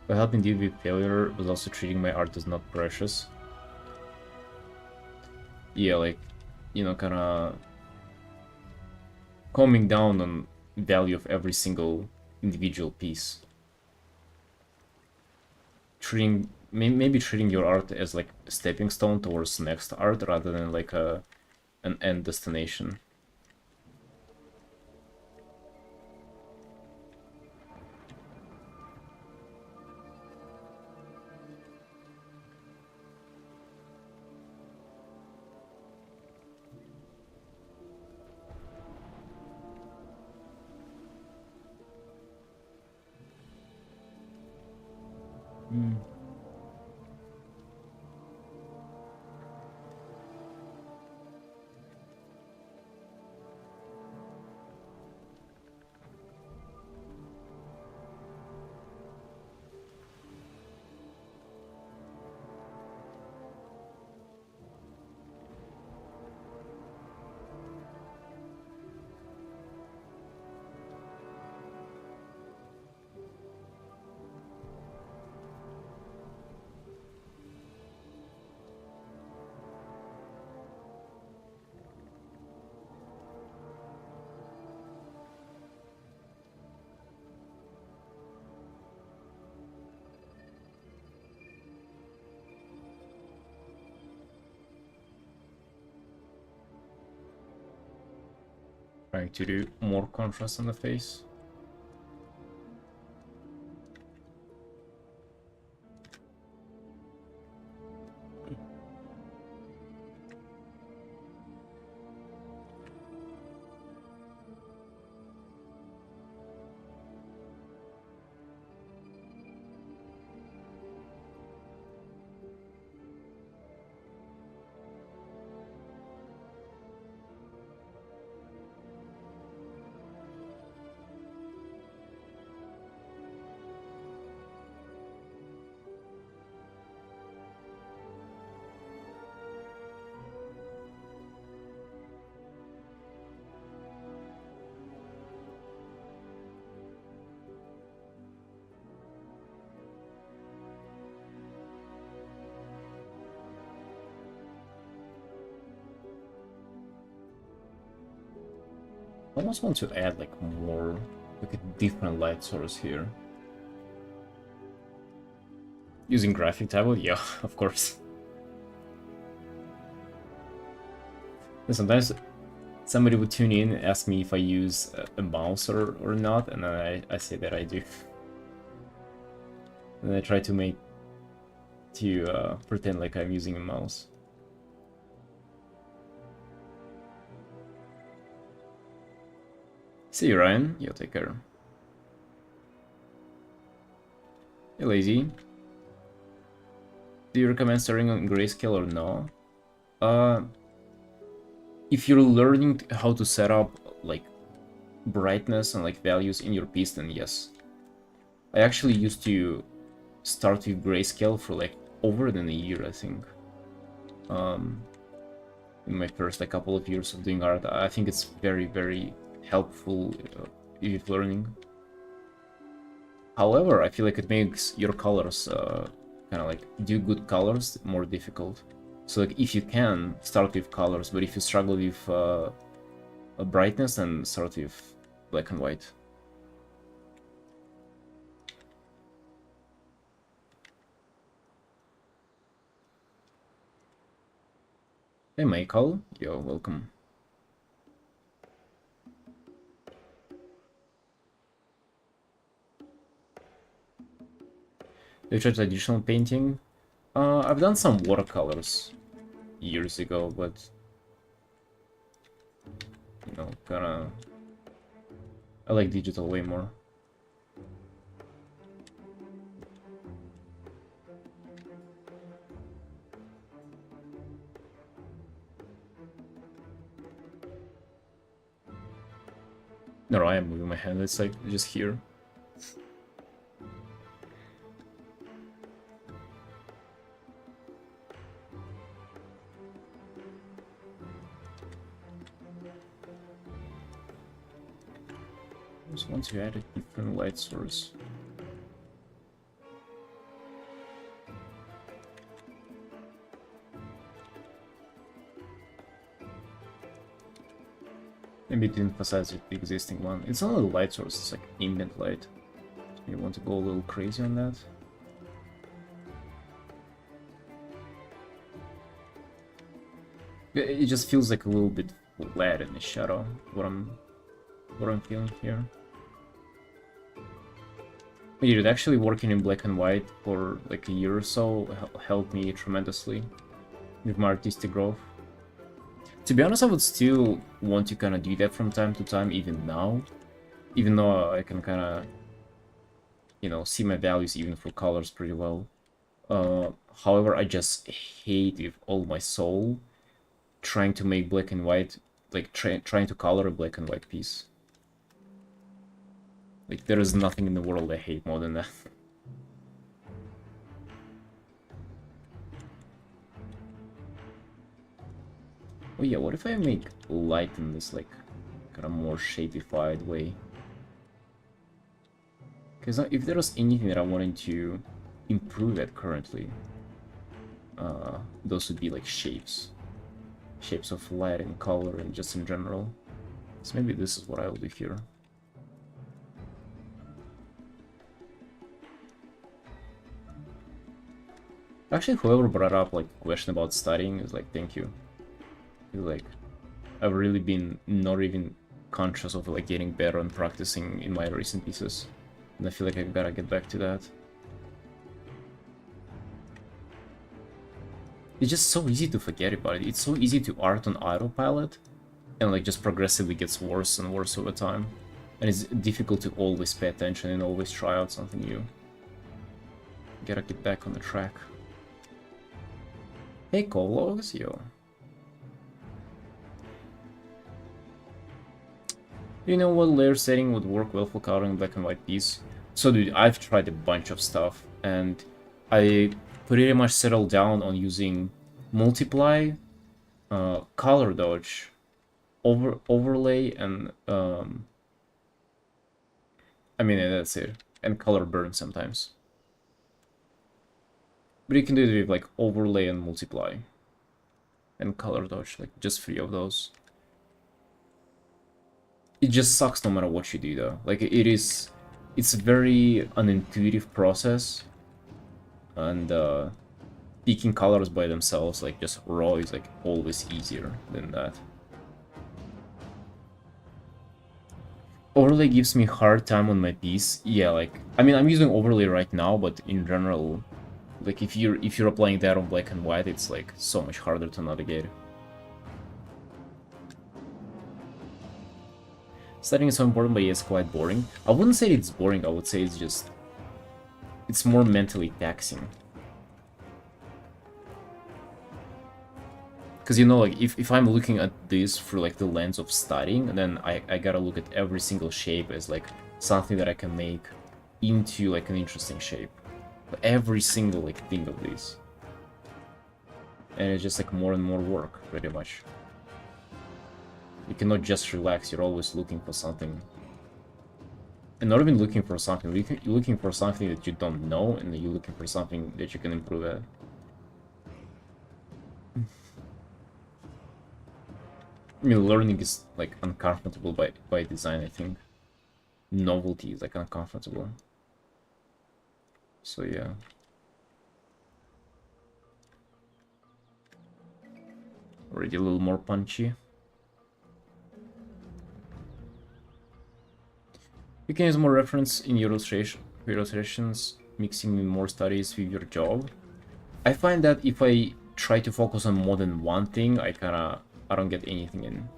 But helping deal with failure was also treating my art as not precious. Yeah, like, you know, kind of calming down on value of every single individual piece. Maybe treating your art as like a stepping stone towards next art rather than like an end destination. Trying to do more contrast on the face. I almost want to add like more, like a different light source here. Using graphic tablet? Yeah, of course. And sometimes somebody would tune in and ask me if I use a mouse or not, and then I say that I do. And I try to pretend like I'm using a mouse. See you, Ryan. Yo, take care. Hey, Lazy. Do you recommend starting on grayscale or no? If you're learning how to set up like brightness and like values in your piece, then yes. I actually used to start with grayscale for like over than a year, I think. In my first like couple of years of doing art, I think it's very, very helpful with learning. However, I feel like it makes your colors kind of like do good colors more difficult. So like if you can start with colors, but if you struggle with a brightness, then start with black and white. Hey Michael, yo, welcome. You tried traditional painting? I've done some watercolors years ago, but you know, kinda I like digital way more. No, I am moving my hand, it's like just here. Just once you add a different light source. Maybe to emphasize the existing one. It's not a light source, it's like ambient light. You want to go a little crazy on that? It just feels like a little bit flat in the shadow, what I'm feeling here. Dude, actually working in black and white for like a year or so helped me tremendously with my artistic growth. To be honest, I would still want to kind of do that from time to time, even now. Even though I can kind of, you know, see my values even for colors pretty well. However, I just hate with all my soul trying to make black and white, like trying to color a black and white piece. Like, there is nothing in the world I hate more than that. Oh yeah, what if I make light in this, like, kind of more shapeified way? Because if there was anything that I wanted to improve at currently, those would be like shapes. Shapes of light and color and just in general. So maybe this is what I will do here. Actually, whoever brought up like question about studying is like, thank you. Like, I've really been not even conscious of like getting better and practicing in my recent pieces, and I feel like I gotta get back to that. It's just so easy to forget about it. It's so easy to art on autopilot, and like just progressively gets worse and worse over time, and it's difficult to always pay attention and always try out something new. Gotta get back on the track. Hey, Cologs, yo. Do you know what layer setting would work well for coloring black and white piece? So dude, I've tried a bunch of stuff, and I pretty much settled down on using multiply, color dodge, overlay, and I mean that's it, and color burn sometimes. But you can do it with like overlay and multiply, and color dodge, like just 3 of those. It just sucks no matter what you do though. Like it's a very unintuitive process. And picking colors by themselves, like just raw, is like always easier than that. Overlay gives me hard time on my piece. Yeah, like, I mean, I'm using overlay right now, but in general, like if you're applying that on black and white, it's like so much harder to navigate. Studying is so important, but yeah, it's quite boring. I wouldn't say it's boring, I would say it's more mentally taxing. Because, you know, like, if I'm looking at this through, like, the lens of studying, then I gotta look at every single shape as, like, something that I can make into, like, an interesting shape. Every single, like, thing of this. And it's just, like, more and more work, pretty much. You cannot just relax, you're always looking for something. And not even looking for something, you're looking for something that you don't know, and then you're looking for something that you can improve at. I mean, learning is, like, uncomfortable by design, I think. Novelty is, like, uncomfortable. So, yeah. Already a little more punchy. You can use more reference in your illustrations, mixing in more studies with your job. I find that if I try to focus on more than one thing, I don't get anything in.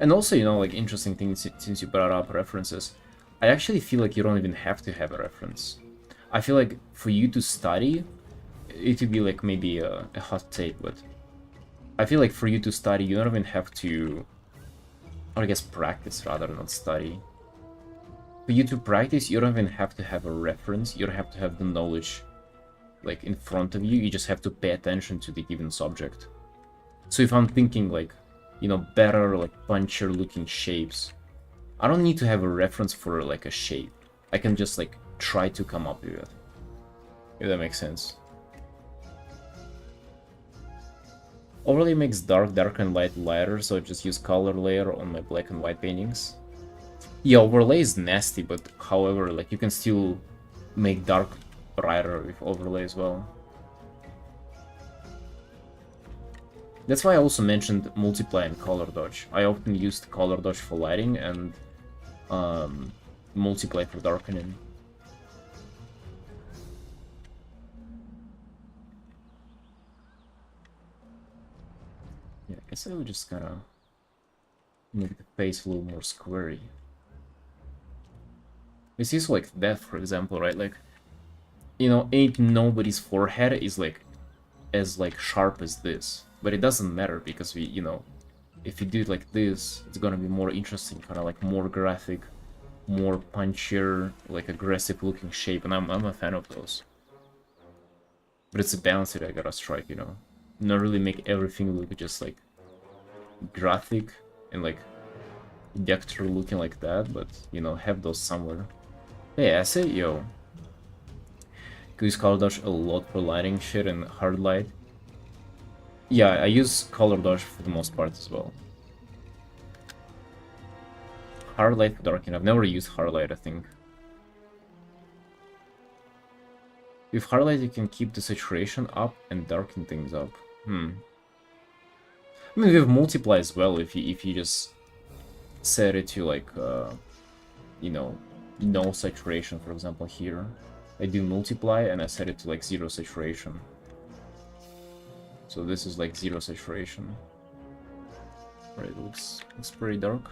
And also, you know, like, interesting thing, since you brought up references, I actually feel like you don't even have to have a reference. I feel like for you to study, it would be like maybe a hot take, but I feel like for you to study, you don't even have to, or I guess practice rather than study. For you to practice, you don't even have to have a reference, you don't have to have the knowledge, like, in front of you, you just have to pay attention to the given subject. So if I'm thinking, like, you know, better, like, punchier looking shapes, I don't need to have a reference for, like, a shape. I can just, like, try to come up with it. If that makes sense. Overlay makes darker and light lighter, so I just use color layer on my black and white paintings. Yeah, overlay is nasty, but however, like, you can still make dark brighter with overlay as well. That's why I also mentioned multiply and color dodge. I often used color dodge for lighting and multiply for darkening. Yeah, I guess I would just kind of make the face a little more squarey. This is like that, for example, right? Like, you know, ain't nobody's forehead is like as like sharp as this, but it doesn't matter because we, you know, if you do it like this, it's gonna be more interesting, kind of like more graphic, more punchier, like aggressive looking shape, and I'm a fan of those. But it's a balance that I gotta strike, you know, not really make everything look just like graphic and like Dector looking like that, but, you know, have those somewhere. Hey, acid, yo. Could use color dodge a lot for lighting shit and hard light. Yeah, I use color dodge for the most part as well. Hard light for darkening. I've never used hard light, I think. With hard light, you can keep the saturation up and darken things up. I mean, with multiply as well, if you just set it to like, you know, no saturation, for example, here. I do multiply and I set it to like 0 saturation. So this is like 0 saturation. Right, it looks pretty dark.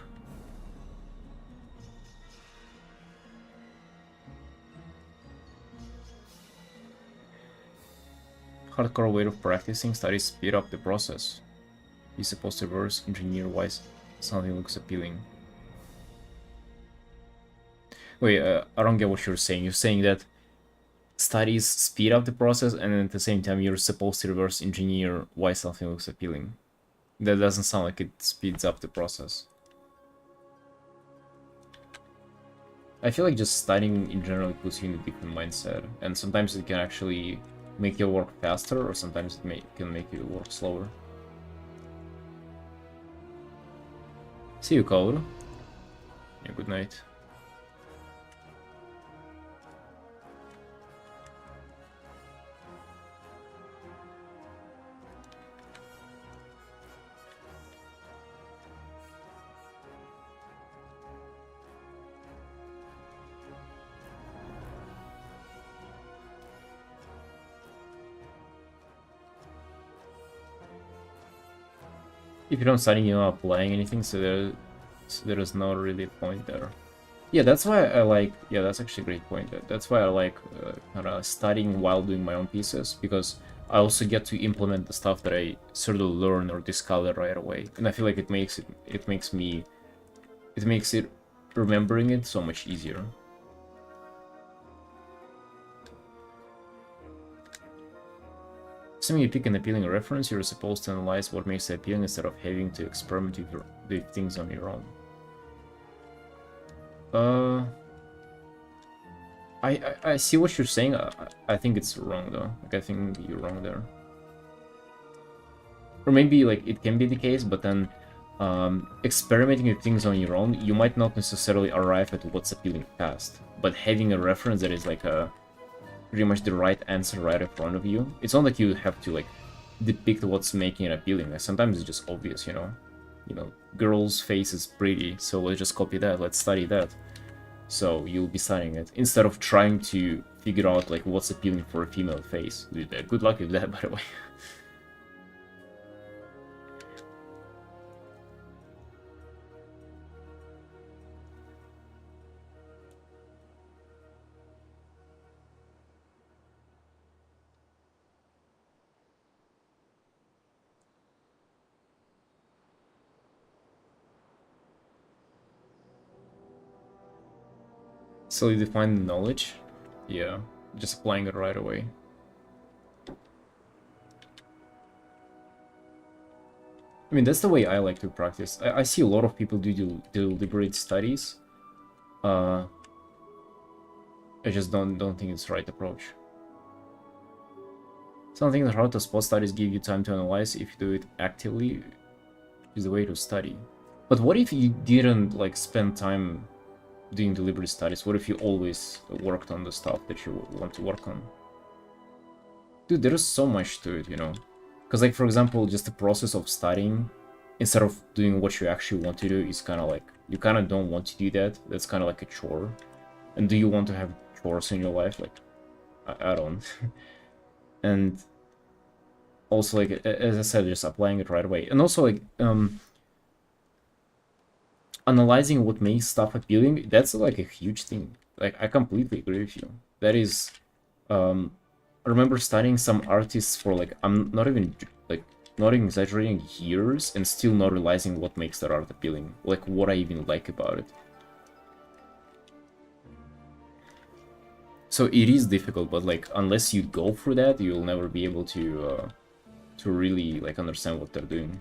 Hardcore way of practicing studies speed up the process. You're supposed to reverse engineer why something looks appealing. Wait, I don't get what you're saying. You're saying that studies speed up the process, and at the same time you're supposed to reverse engineer why something looks appealing. That doesn't sound like it speeds up the process. I feel like just studying in general puts you in a different mindset, and sometimes it can actually make your work faster, or sometimes it can make your work slower. See you, Code. Yeah, good night. If you don't study, you're not applying anything, so there is no really point there. Yeah, that's why I like. Yeah, that's actually a great point. That's why I like kind of studying while doing my own pieces, because I also get to implement the stuff that I sort of learn or discover right away, and I feel like it makes it remembering it so much easier. Assuming you pick an appealing reference, you're supposed to analyze what makes it appealing instead of having to experiment with things on your own. I see what you're saying. I think it's wrong though. Like, I think you're wrong there. Or maybe like it can be the case, but then experimenting with things on your own, you might not necessarily arrive at what's appealing fast. But having a reference that is like pretty much the right answer right in front of you, it's not like you have to like depict what's making it appealing. Like, sometimes it's just obvious, you know. Girl's face is pretty, so let's just copy that. Let's study that. So you'll be studying it instead of trying to figure out like what's appealing for a female face. Good luck with that, by the way. So you define the knowledge, yeah, just applying it right away. I mean, that's the way I like to practice. I see a lot of people do deliberate studies. I just don't think it's the right approach. Something that hard to spot studies give you time to analyze. If you do it actively, is the way to study. But what if you didn't like spend time doing deliberate studies? What if you always worked on the stuff that you want to work on? Dude, there's so much to it, you know? Because, like, for example, just the process of studying, instead of doing what you actually want to do, is kind of like, you kind of don't want to do that. That's kind of like a chore. And do you want to have chores in your life? Like, I don't. And also, like, as I said, just applying it right away. And also, like, analyzing what makes stuff appealing, that's like a huge thing. Like, I completely agree with you. That is, I remember studying some artists for like, I'm not even like, not even exaggerating, years, and still not realizing what makes their art appealing. Like, what I even like about it. So it is difficult, but like, unless you go through that, you'll never be able to really like understand what they're doing.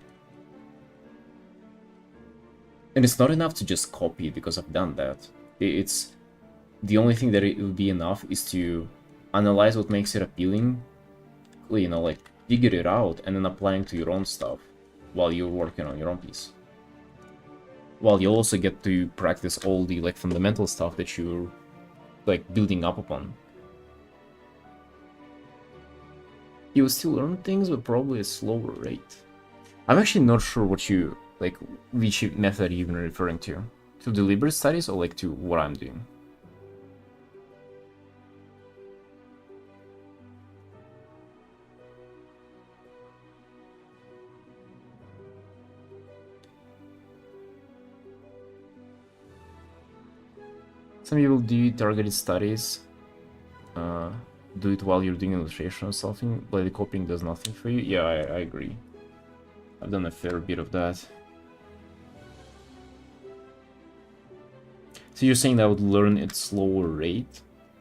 And it's not enough to just copy because I've done that. It's the only thing that it will be enough is to analyze what makes it appealing, you know, like figure it out and then applying to your own stuff while you're working on your own piece. While you also get to practice all the like fundamental stuff that you're like building up upon. You will still learn things, but probably at a slower rate. I'm actually not sure what you like, which method you're even referring to deliberate studies or like to what I'm doing. Some people do targeted studies, do it while you're doing illustration or something, but the copying does nothing for you. Yeah, I agree. I've done a fair bit of that. So you're saying that I would learn at slower rate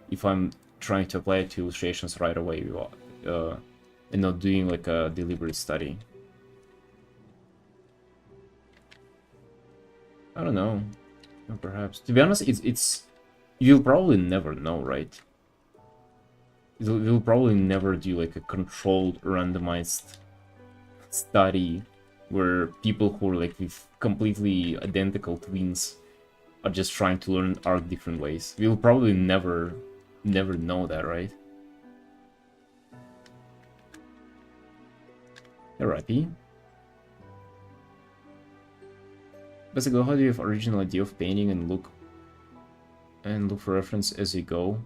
if I'm trying to apply it to illustrations right away, and not doing like a deliberate study. I don't know. Perhaps. To be honest, it's you'll probably never know, right? You'll probably never do like a controlled, randomized study where people who are like with completely identical twins are just trying to learn art different ways. We'll probably never know that, right? Alrighty. Basically, how do you have original idea of painting and look for reference as you go?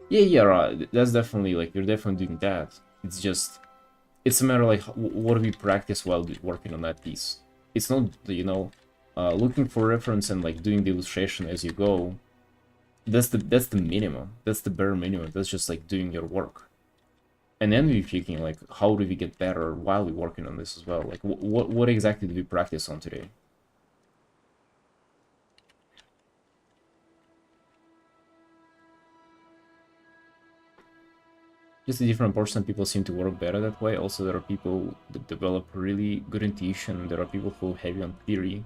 Yeah, right. That's definitely like, you're definitely doing that. It's just it's a matter like what do we practice while working on that piece. It's not, looking for reference and like doing the illustration as you go. That's the minimum. That's the bare minimum. That's just like doing your work. And then we're thinking like, how do we get better while we're working on this as well? Like, what exactly do we practice on today? Just a different approach. Some people seem to work better that way. Also, there are people that develop really good intuition. There are people who are heavy on theory.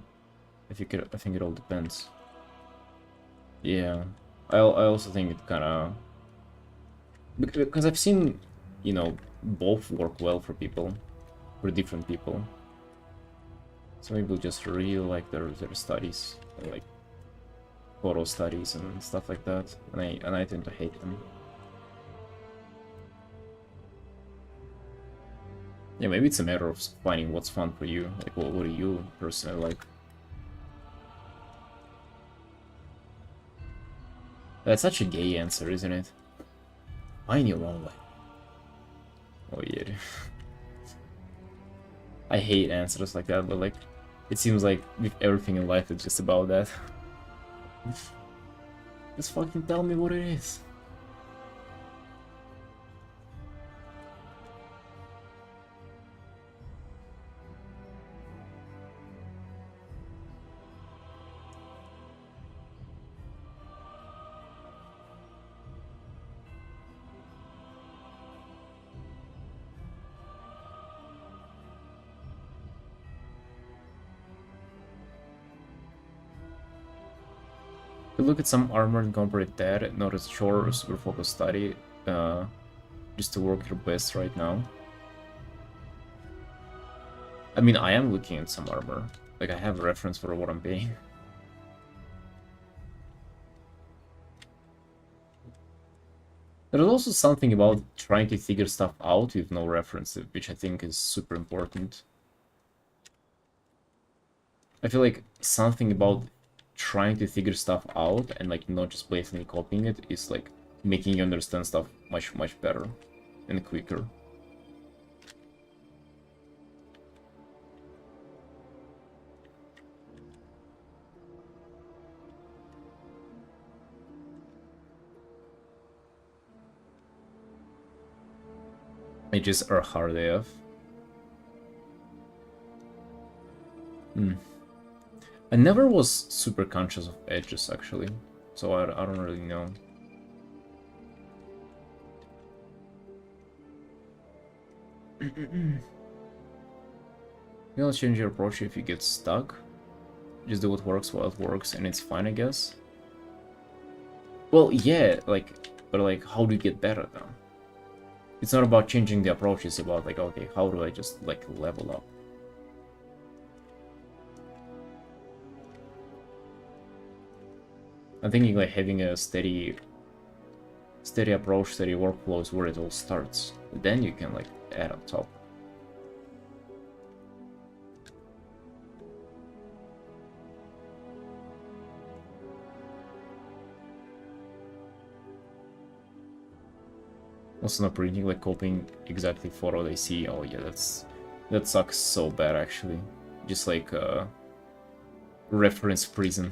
I think it all depends. Yeah, I also think it kind of, because I've seen, both work well for people, for different people. Some people just really like their studies, like photo studies and stuff like that, and I tend to hate them. Yeah, maybe it's a matter of finding what's fun for you. Like, what do you personally like? That's such a gay answer, isn't it? Find your own way. Oh yeah. I hate answers like that, but like, it seems like with everything in life, it's just about that. Just fucking tell me what it is. You look at some armor and compare it there, not as sure, super focused study, uh, just to work your best right now. I mean, I am looking at some armor. Like, I have a reference for what I'm paying. There's also something about trying to figure stuff out with no reference, which I think is super important. I feel like something about trying to figure stuff out and like not just blatantly copying it is like making you understand stuff much, much better and quicker. Edges are hard AF. I never was super conscious of edges actually, so I don't really know. You'll change your approach if you get stuck. Just do what works while it works, and it's fine, I guess. Well, yeah, like, but like, how do you get better then? It's not about changing the approach, it's about like, okay, how do I just like level up? I'm thinking like having a steady approach, steady workflow is where it all starts. Then you can like add on top. Also not printing, like copying exactly for what I see. Oh yeah, that sucks so bad actually. Just like reference prison.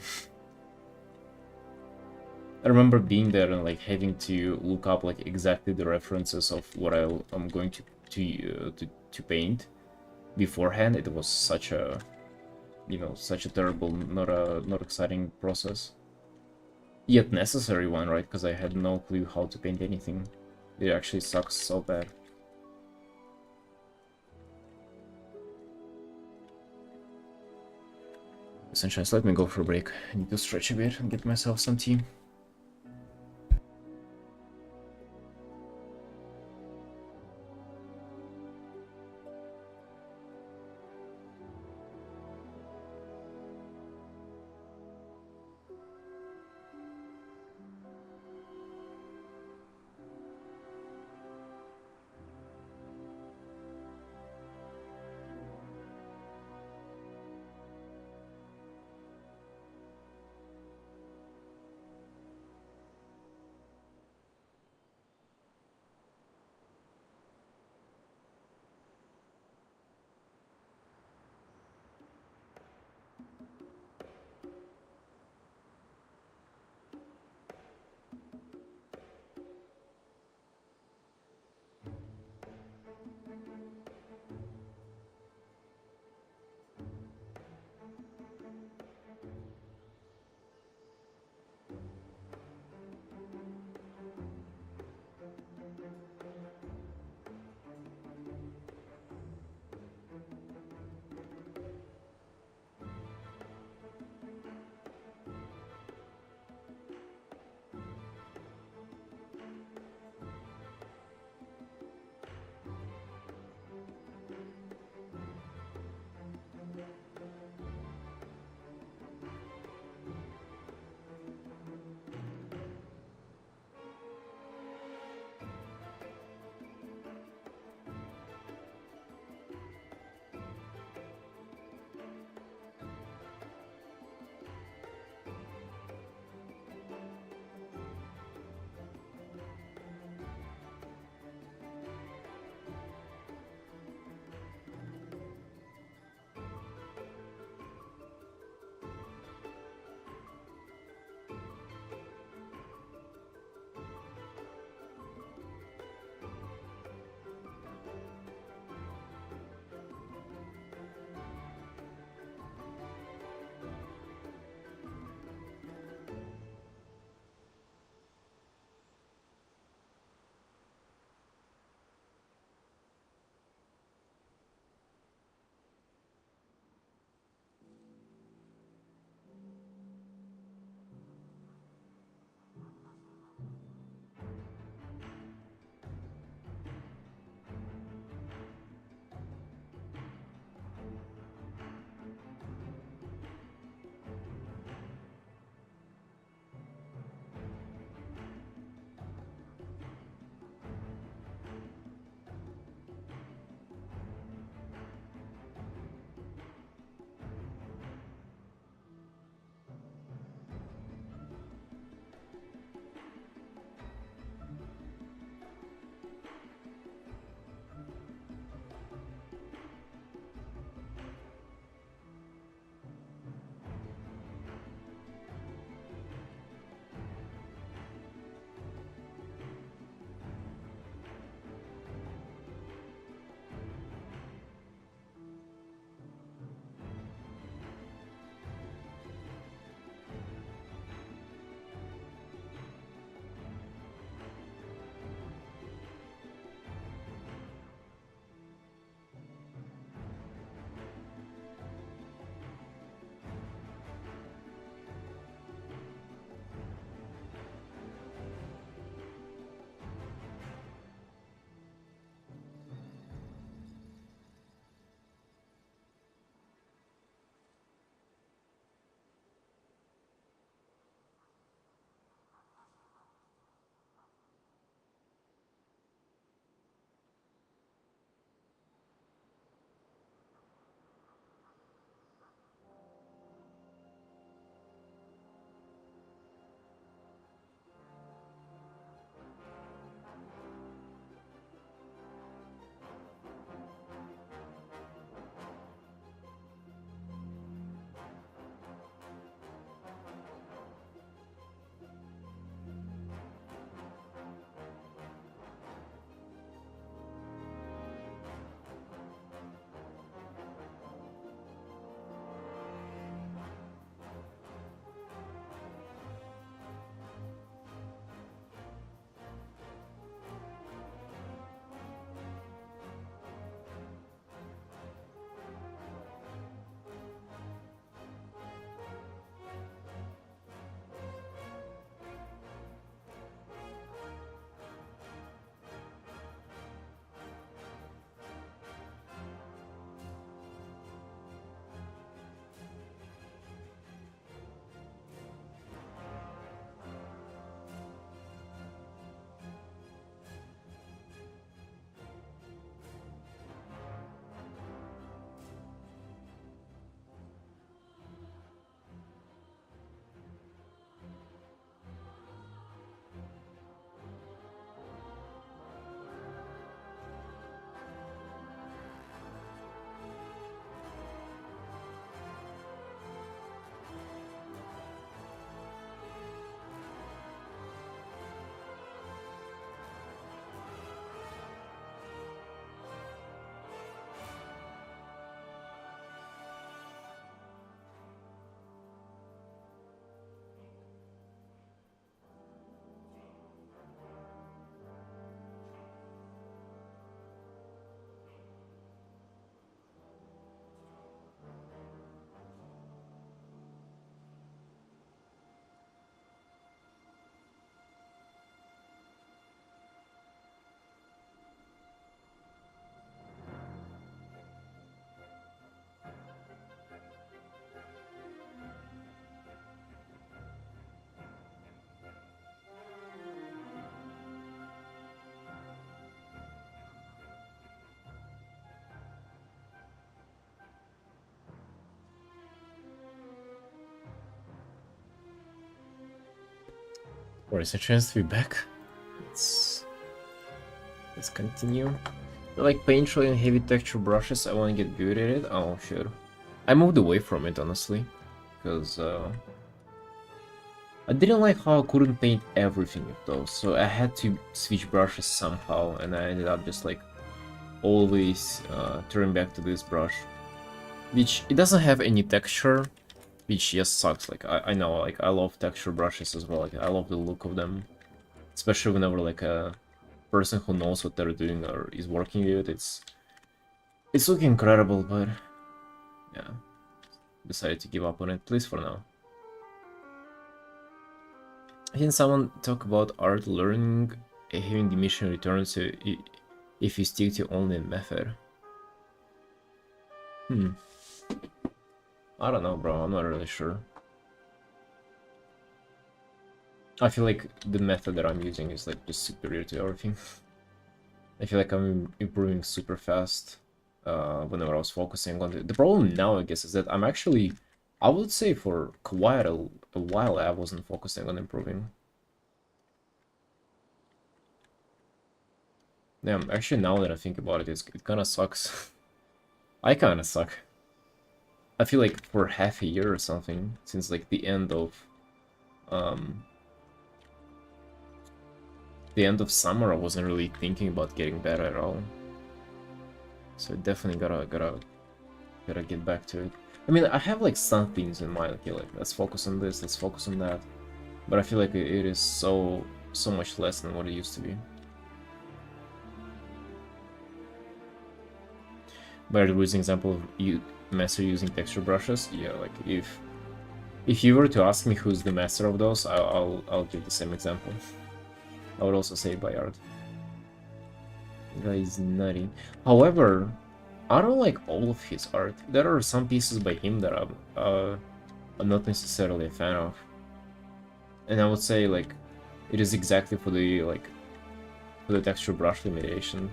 I remember being there and like having to look up like exactly the references of what I'm going to paint beforehand. It was such a, such a terrible, not exciting process. Yet necessary one, right? Because I had no clue how to paint anything. It actually sucks so bad. Sunshine, let me go for a break. I need to stretch a bit and get myself some tea. Or is a chance to be back? Let's continue. I like paint and heavy texture brushes. I want to get good at it. Oh, sure. I moved away from it, honestly. Because, I didn't like how I couldn't paint everything with those. So I had to switch brushes somehow. And I ended up just, like, always turning back to this brush. Which, it doesn't have any texture. Which just sucks. Like, I know, like, I love texture brushes as well. Like, I love the look of them. Especially whenever, like, a person who knows what they're doing or is working with it, it's looking incredible, but yeah, decided to give up on it, at least for now. I think someone talk about art learning having diminishing returns if you stick to only a method. I don't know, bro, I'm not really sure. I feel like the method that I'm using is like just superior to everything. I feel like I'm improving super fast whenever I was focusing on it. The problem now, I guess, is that I'm actually, I would say for quite a while I wasn't focusing on improving. Yeah, actually now that I think about it, it kind of sucks. I kind of suck. I feel like for half a year or something, since like the end of summer, I wasn't really thinking about getting better at all. So definitely gotta get back to it. I mean, I have like some things in mind. Okay, like let's focus on this, let's focus on that. But I feel like it is so much less than what it used to be. But there was an example of you master using texture brushes. Yeah, like if you were to ask me who's the master of those, I'll give the same example. I would also say by art. The guy is nutty. However, I don't like all of his art. There are some pieces by him that I'm not necessarily a fan of. And I would say like it is exactly for the texture brush limitation.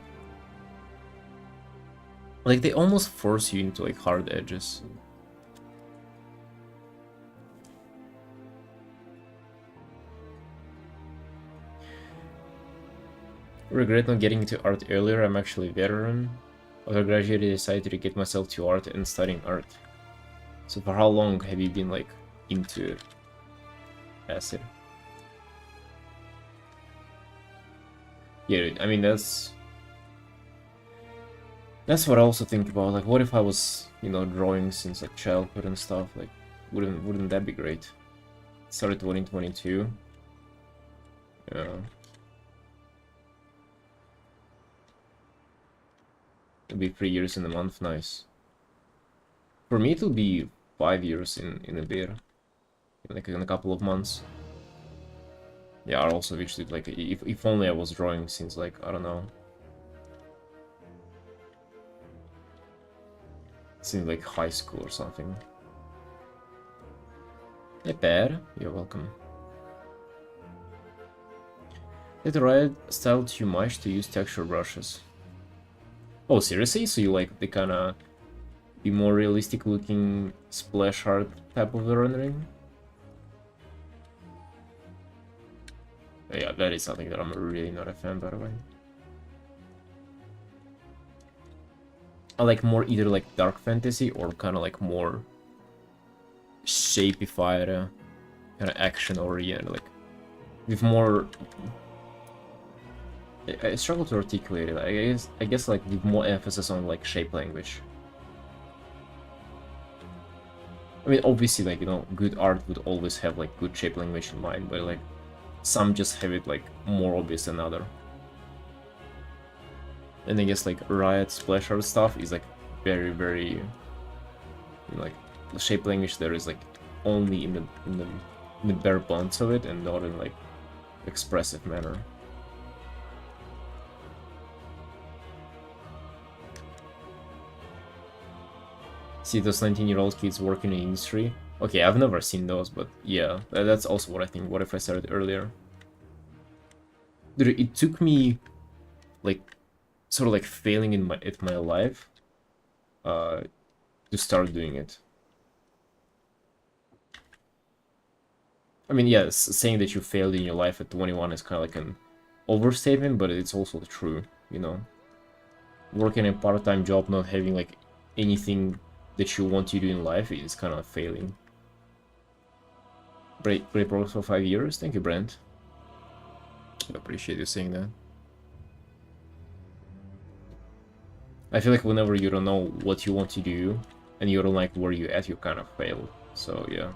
Like they almost force you into like hard edges. Regret not getting into art earlier. I'm actually a veteran. After graduating, I decided to get myself to art and studying art. So for how long have you been like into acid? Yeah, I mean that's what I also think about. Like, what if I was, you know, drawing since like childhood and stuff? Like, wouldn't that be great? Started 2022. Yeah. It'll be 3 years in a month. Nice. For me, it'll be 5 years in a bit, like in a couple of months. Yeah, I also wished it like if only I was drawing since like I don't know, since like high school or something. Not bad. You're welcome. Did I write style too much to use texture brushes? Oh, seriously? So you like the kind of the more realistic looking splash art type of rendering? Yeah, that is something that I'm really not a fan, by the way. I like more either like dark fantasy or kind of like more shapeified, kind of action oriented, like with more. I struggle to articulate it. I guess like with more emphasis on like shape language. I mean, obviously, like, you know, good art would always have like good shape language in mind, but like some just have it like more obvious than other. And I guess like Riot splash art stuff is like very, very, you know, like the shape language there is like only in the bare bones of it and not in like expressive manner. See those 19-year-old kids working in the industry. Okay, I've never seen those, but yeah, that's also what I think. What if I started earlier? Dude, it took me like sort of like failing in my life to start doing it. I mean, yes, saying that you failed in your life at 21 is kind of like an overstatement, but it's also true, you know. Working a part-time job, not having like anything that you want to do in life is kind of failing. Great progress for 5 years. Thank you, Brent. I appreciate you saying that. I feel like whenever you don't know what you want to do and you don't like where you're at, you kind of failed. So yeah,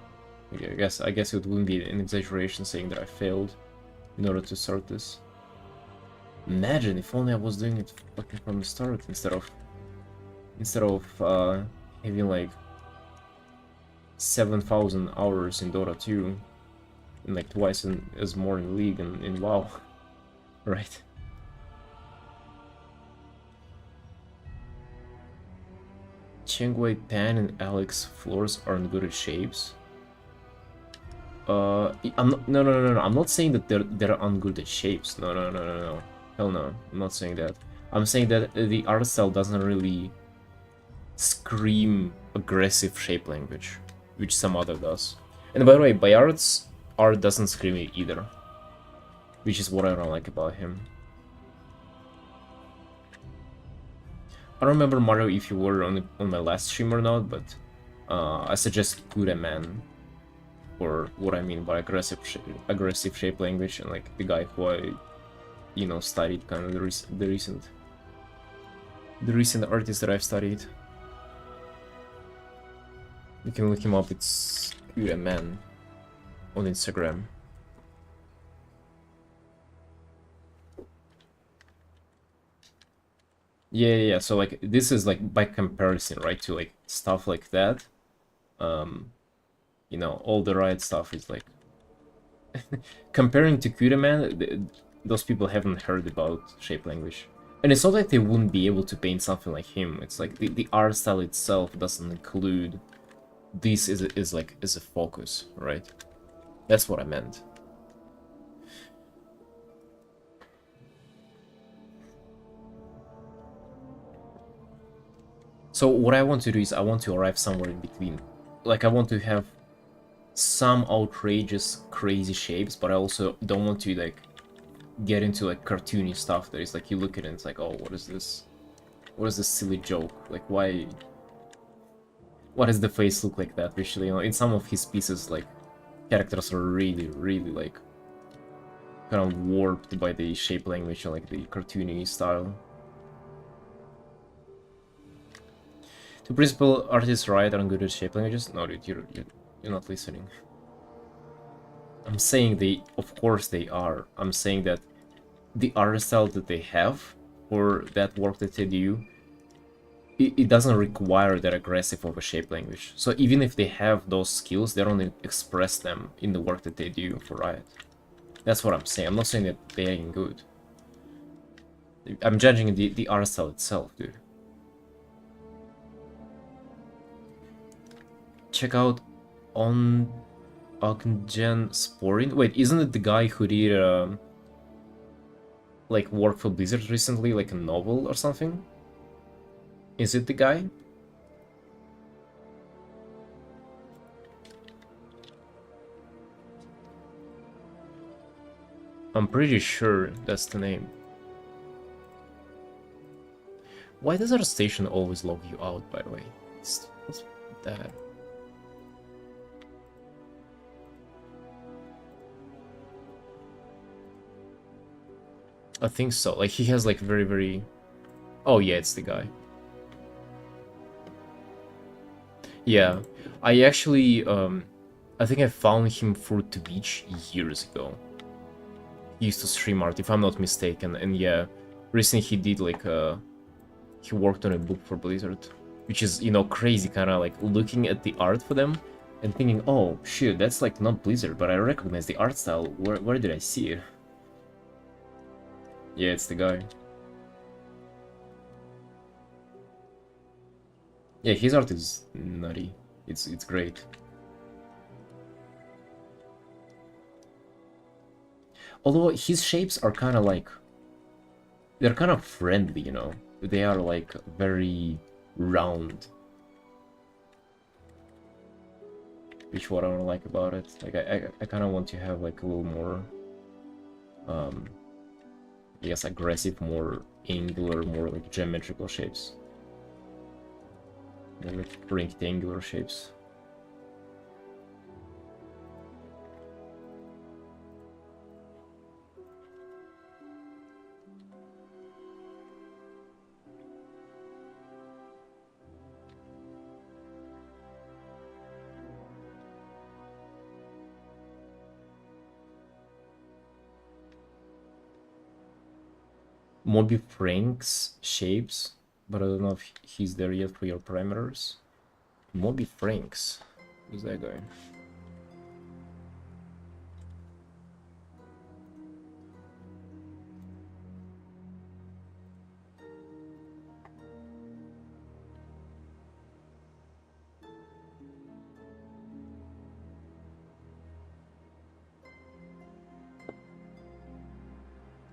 I guess it wouldn't be an exaggeration saying that I failed in order to start this. Imagine if only I was doing it fucking from the start instead of having like 7,000 hours in Dota 2 and like twice as more in League and in WoW, right? Chengwei Pan and Alex Floors aren't good at shapes. I'm not, no. I'm not saying that they're ungood at shapes. No. Hell no. I'm not saying that. I'm saying that the art style doesn't really scream aggressive shape language, which some other does. And by the way, Bayard's art doesn't scream it either, which is what I don't like about him. I don't remember, Mario, if you were on my last stream or not, but I suggest Kure Man, or what I mean by aggressive shape language, and like the guy who I, you know, studied kind of the recent artists that I've studied. You can look him up. It's Kure Man on Instagram. Yeah. So like this is like by comparison, right, to like stuff like that. You know, all the right stuff is like comparing to Kureman, those people haven't heard about shape language. And it's not like they wouldn't be able to paint something like him. It's like the art style itself doesn't include this is a focus, right? That's what I meant. So what I want to do is I want to arrive somewhere in between. Like I want to have some outrageous, crazy shapes, but I also don't want to like get into like cartoony stuff that is like you look at it and it's like, oh, what is this? What is this silly joke? Like why does the face look like that visually? You know, in some of his pieces, like characters are really like kind of warped by the shape language and like the cartoony style. Do principal artists write on good at shape languages? No, dude, you're not listening. I'm saying of course they are. I'm saying that the art style that they have for that work that they do, it doesn't require that aggressive of a shape language. So even if they have those skills, they don't express them in the work that they do for Riot. That's what I'm saying. I'm not saying that they ain't good. I'm judging the art style itself, dude. Check out on Ogden Sporin. Wait, isn't it the guy who did like work for Blizzard recently, like a novel or something? Is it the guy? I'm pretty sure that's the name. Why does our station always log you out, by the way? What's that? I think so. Like he has like very. Oh yeah, it's the guy. Yeah, I actually I think I found him for Twitch years ago. He used to stream art, if I'm not mistaken, and yeah, recently he did like he worked on a book for Blizzard, which is, you know, crazy, kind of like looking at the art for them and thinking, oh shit, that's like not Blizzard, but I recognize the art style. Where did I see it? Yeah, it's the guy. Yeah, his art is nutty. It's great. Although his shapes are kind of like, they're kind of friendly, you know. They are like very round. which what I don't like about it. Like I kind of want to have like a little more, I guess, aggressive, more angular, more like geometrical shapes, more like rectangular shapes. Moby Frank's shapes, but I don't know if he's there yet for your parameters. Moby Franks, who's that guy?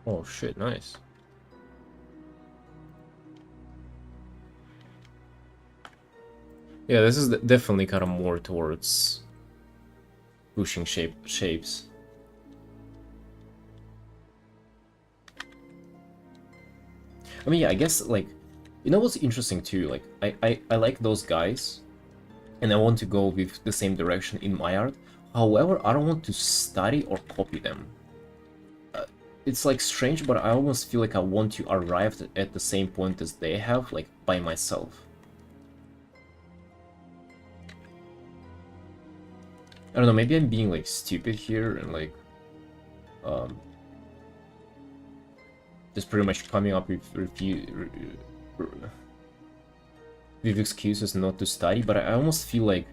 Oh shit, nice. Yeah, this is definitely kind of more towards pushing shapes. I mean, yeah, I guess, like, you know what's interesting too? Like, I like those guys, and I want to go with the same direction in my art. However, I don't want to study or copy them. It's like strange, but I almost feel like I want to arrive at the same point as they have, like, by myself. I don't know, maybe I'm being, like, stupid here and, like, just pretty much coming up with excuses not to study, but I almost feel like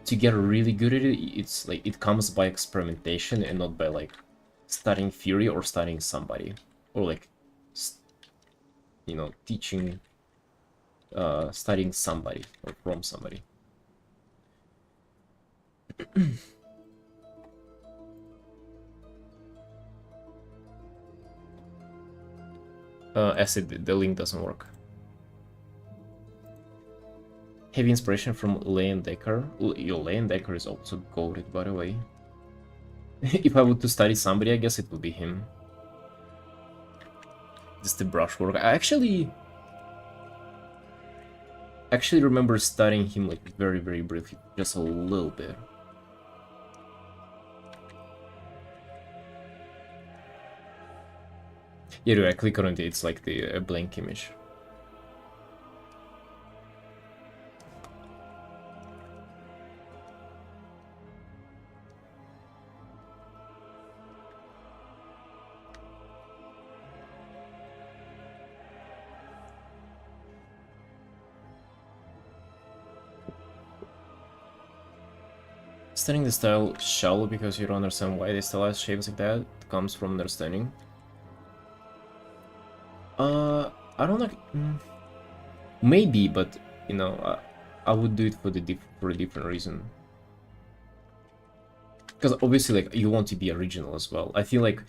to get really good at it, it's like it comes by experimentation and not by like studying theory or studying somebody or like you know, teaching, studying somebody or from somebody. Acid, the link doesn't work. Heavy inspiration from Leon Decker. Your Leon Decker is also goated, by the way. If I were to study somebody, I guess it would be him. Just the brushwork. I actually remember studying him like very, very briefly, just a little bit. Yeah, dude, I click on it, it's like the blank image. Studying the style shallow because you don't understand why they stylize shapes like that. It comes from understanding. I don't like. Maybe, but you know, I would do it for a different reason. Because obviously, like, you want to be original as well. I feel like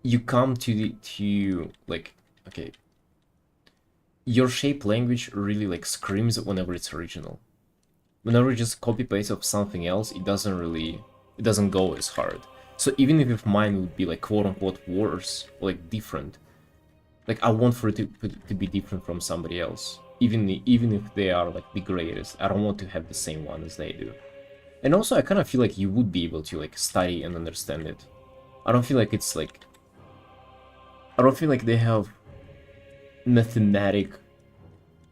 you come to like, okay, your shape language really like screams whenever it's original. Whenever you just copy paste of something else, it doesn't go as hard. So even if mine would be like quote unquote worse or like different, like I want for it to be different from somebody else. Even if they are like the greatest, I don't want to have the same one as they do. And also I kind of feel like you would be able to like study and understand it. I don't feel like it's like, I don't feel like they have mathematic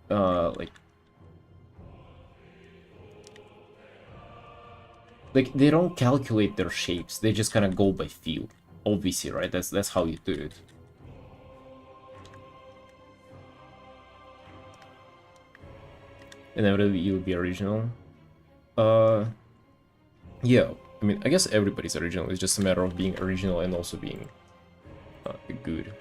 like they don't calculate their shapes, they just kind of go by feel. Obviously, right? That's how you do it. And then you'll be original. Yeah, I mean, I guess everybody's original. It's just a matter of being original and also being good.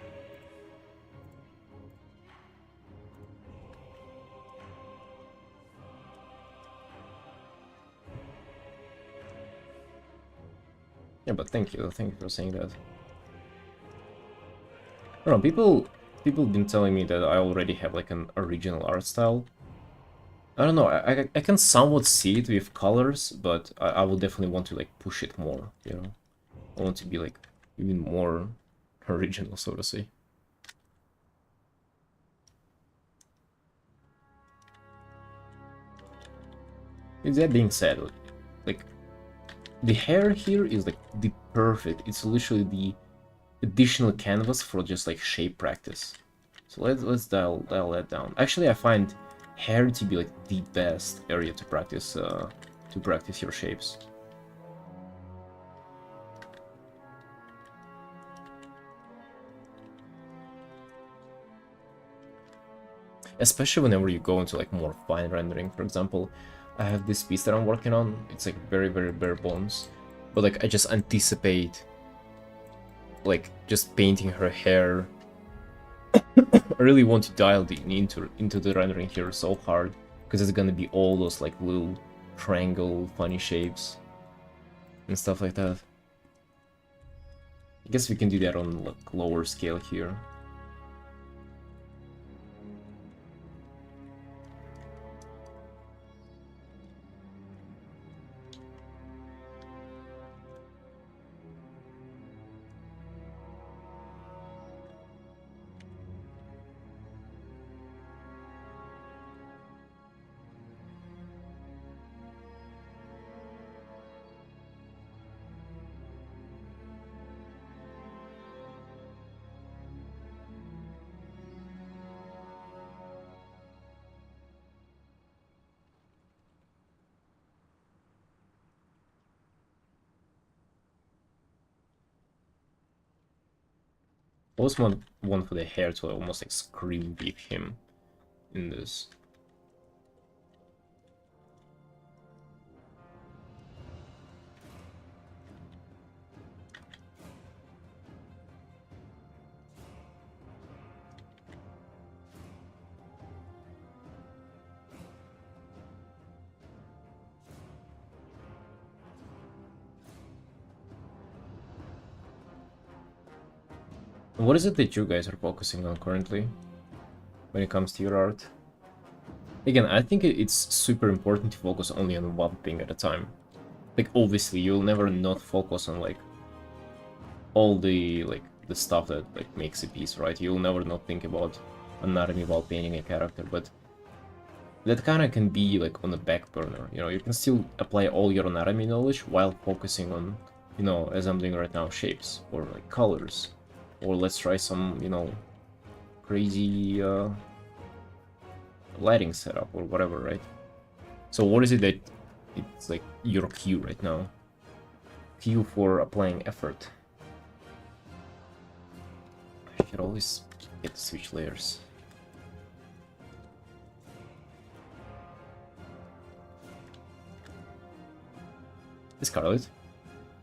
Yeah, but thank you for saying that. I don't know, people been telling me that I already have like an original art style. I don't know, I can somewhat see it with colors, but I will definitely want to like push it more, you know? I want to be like even more original, so to say. With that being said, like the hair here is like the perfect, it's literally the additional canvas for just like shape practice. So let's dial that down. Actually, I find hair to be like the best area to practice your shapes. Especially whenever you go into like more fine rendering. For example, I have this piece that I'm working on. It's like very bare bones, but like I just anticipate like just painting her hair. I really want to dial into the rendering here so hard because it's gonna be all those like little triangle funny shapes and stuff like that. I guess we can do that on like lower scale here. I always want one for the hair to almost like scream with him in this. What is it that you guys are focusing on currently when it comes to your art? Again, I think it's super important to focus only on one thing at a time. Like, obviously, you'll never not focus on, like, all the, like, the stuff that, like, makes a piece, right? You'll never not think about anatomy while painting a character, but that kind of can be, like, on the back burner, you know? You can still apply all your anatomy knowledge while focusing on, you know, as I'm doing right now, shapes, or, like, colors. Or let's try some, you know, crazy, lighting setup or whatever, right? So what is it that it's like your cue right now? Cue for applying effort. I should always get to switch layers. Scarlet.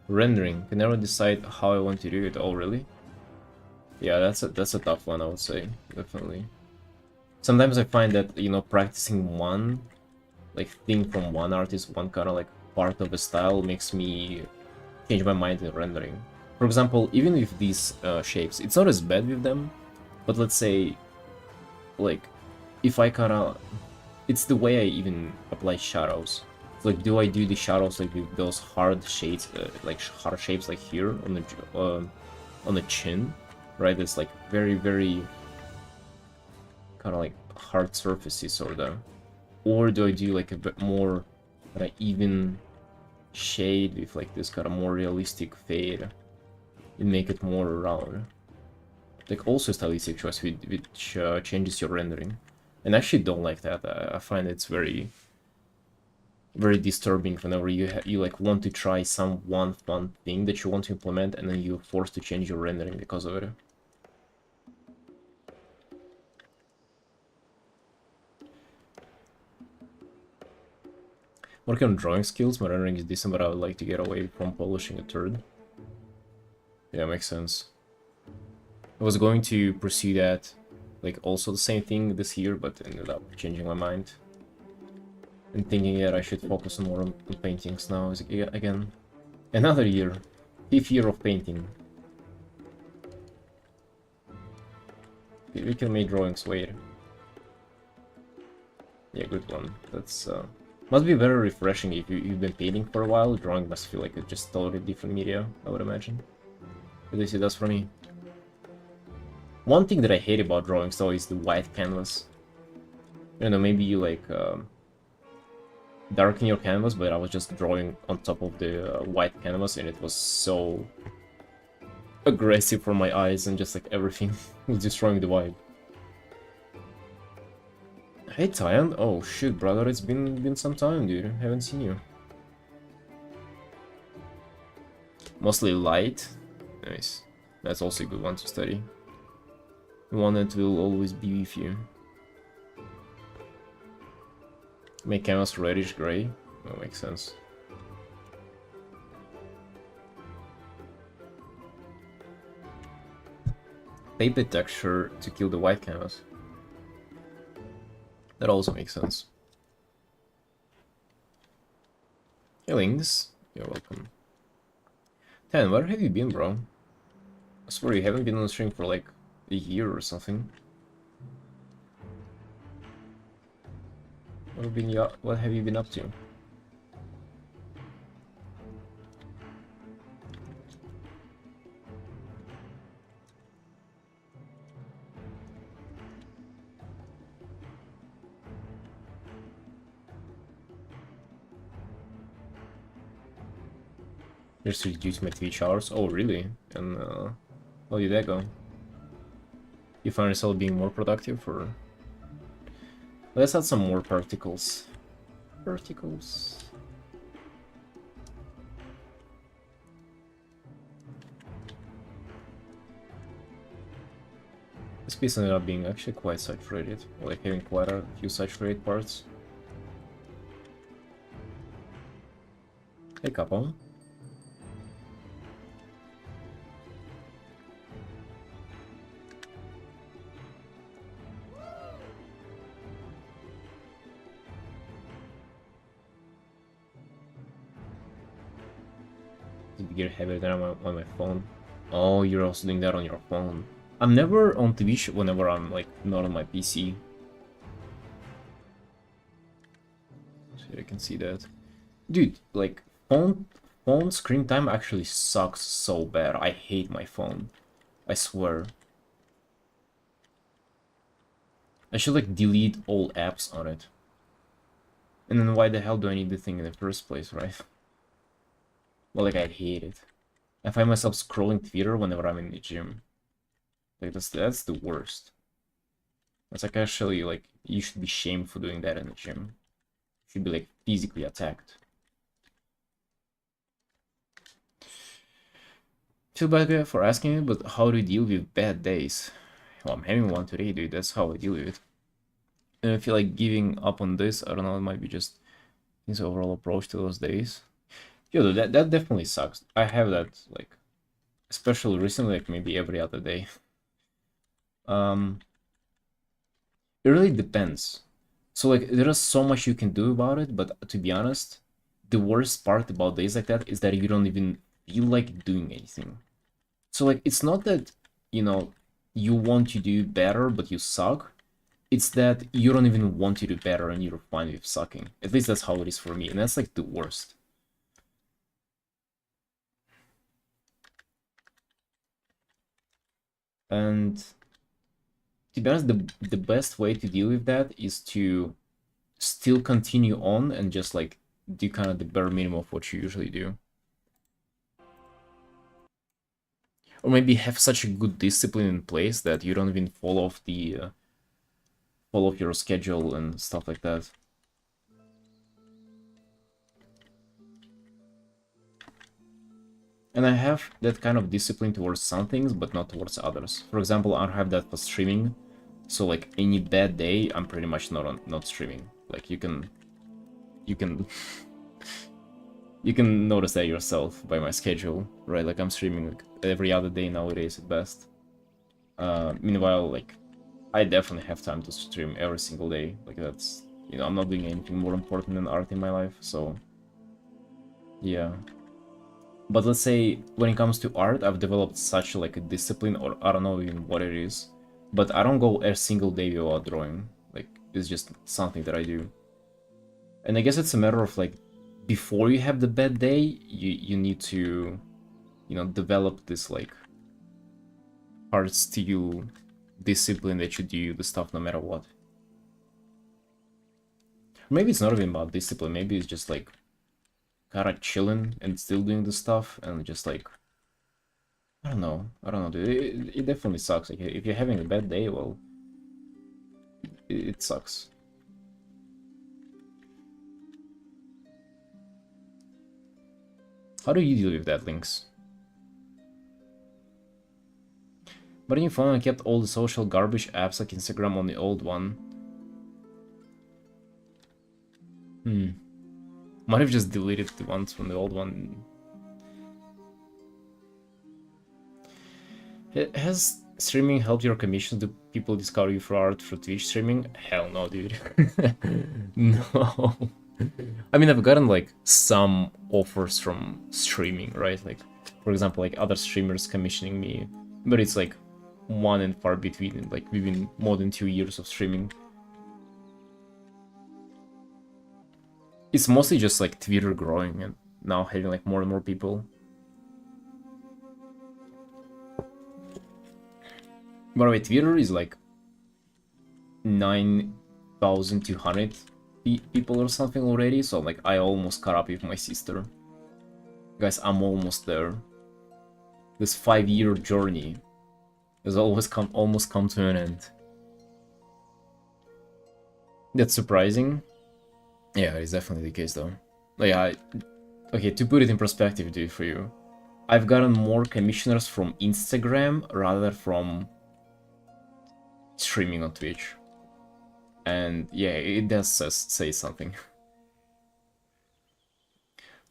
Rendering. Can never decide how I want to do it. Oh, really? Yeah, that's a tough one, I would say. Definitely. Sometimes I find that, you know, practicing one like thing from one artist, one kind of like part of a style makes me change my mind in rendering. For example, even with these shapes, it's not as bad with them, but let's say, like, if I kind of, it's the way I even apply shadows. Like, do I do the shadows like with those hard shades, like hard shapes like here on the chin, right? It's like very kind of like hard surfaces sort of. Or do I do like a bit more kind of even shade with like this kind of more realistic fade and make it more round? Like also stylistic choice which changes your rendering. And I actually don't like that. I find it's very disturbing whenever you like want to try some one fun thing that you want to implement and then you're forced to change your rendering because of it. Working on drawing skills, my rendering is decent, but I would like to get away from polishing a turd. Yeah, makes sense. I was going to pursue that, like also the same thing this year, but ended up changing my mind. And thinking that I should focus more on paintings now again. Another year. 5th year of painting. We can make drawings, wait. Yeah, good one. That's must be very refreshing if you've been painting for a while. Drawing must feel like a just totally different media, I would imagine. At least it does for me. One thing that I hate about drawings though is the white canvas. You know, maybe you like darken your canvas, but I was just drawing on top of the white canvas and it was so aggressive for my eyes and just like everything was destroying the vibe. Hey Tyan, oh shit brother, it's been some time dude, haven't seen you. Mostly light, nice, that's also a good one to study. The one that will always be with you. Make canvas reddish gray, that makes sense. Paper texture to kill the white canvas. That also makes sense. Healings, you're welcome. Tan, where have you been, bro? I swear you haven't been on stream for like a year or something. What have you been up to? Just reduce my Twitch hours? Oh, really? And how did that go? You find yourself being more productive, or... Let's add some more particles. Particles. This piece ended up being actually quite saturated, like having quite a few saturated parts. Hey, couple. Get heavier than on my phone. Oh, you're also doing that on your phone. I'm never on Twitch whenever I'm like not on my PC. So I can see that. Dude, like phone screen time actually sucks so bad. I hate my phone. I swear. I should like delete all apps on it. And then why the hell do I need the thing in the first place, right? Well, like I hate it. I find myself scrolling Twitter whenever I'm in the gym. Like that's the worst. That's like actually like you should be shamed for doing that in the gym. You should be like physically attacked. Feel bad for asking it, but how do you deal with bad days? Well, I'm having one today, dude. That's how I deal with it. And I feel like giving up on this, I don't know, it might be just his overall approach to those days. Yo, that definitely sucks. I have that, like, especially recently, like maybe every other day. It really depends. So like there is so much you can do about it, but to be honest, the worst part about days like that is that you don't even feel like doing anything. So like it's not that, you know, you want to do better but you suck. It's that you don't even want to do better and you're fine with sucking. At least that's how it is for me, and that's like the worst. And to be honest, the best way to deal with that is to still continue on and just like do kind of the bare minimum of what you usually do. Or maybe have such a good discipline in place that you don't even fall off your schedule and stuff like that. And I have that kind of discipline towards some things, but not towards others. For example, I don't have that for streaming. So like any bad day, I'm pretty much not streaming. Like you can you can notice that yourself by my schedule, right? Like I'm streaming like every other day nowadays at best. Meanwhile, like I definitely have time to stream every single day. Like that's, you know, I'm not doing anything more important than art in my life, so yeah. But let's say when it comes to art, I've developed such like a discipline, or I don't know even what it is, but I don't go a single day without drawing. Like It's just something that I do. And I guess it's a matter of like, before you have the bad day, you need to, you know, develop this like hard steel discipline that you do the stuff no matter what. Maybe it's not even about discipline, maybe it's just like kinda chilling and still doing the stuff and just like, I don't know, dude. It definitely sucks. Like, if you're having a bad day, well, it sucks. How do you deal with that, Lynx? But in your phone, I kept all the social garbage apps like Instagram on the old one. Might have just deleted the ones from the old one. Has streaming helped your commission? Do people discover you for art through Twitch streaming? Hell no, dude. No. I mean, I've gotten like some offers from streaming, right? Like, for example, like other streamers commissioning me, but it's like one and far between. Like, we've been more than 2 years of streaming. It's mostly just like Twitter growing and now having like more and more people. By the way, Twitter is like 9,200 people or something already, so like I almost caught up with my sister. Guys, I'm almost there. This 5-year journey has almost come to an end. That's surprising. Yeah, it's definitely the case though. Like, okay, to put it in perspective, dude, for you, I've gotten more commissioners from Instagram rather from streaming on Twitch. And yeah, it does say something.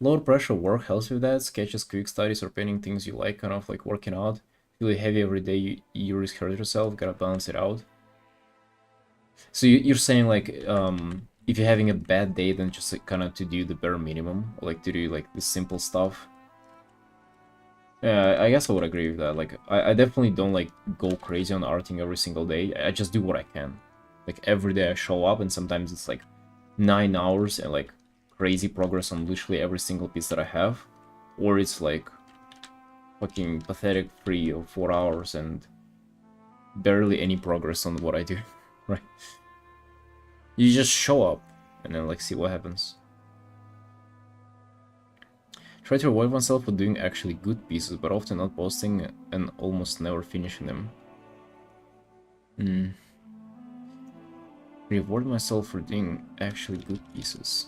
Lower pressure work helps with that. Sketches, quick studies, or painting things you like, kind of like working out. Really heavy every day, you risk hurt yourself, gotta balance it out. So you're saying like, if you're having a bad day, then just like kind of to do the bare minimum, or like to do like the simple stuff. Yeah, I guess I would agree with that. Like, I definitely don't like go crazy on arting every single day. I just do what I can. Like, every day I show up, and sometimes it's like 9 hours and like crazy progress on literally every single piece that I have, or it's like fucking pathetic 3 or 4 hours and barely any progress on what I do. Right? You just show up and then like see what happens. Try to avoid oneself for doing actually good pieces, but often not posting and almost never finishing them. Reward myself for doing actually good pieces.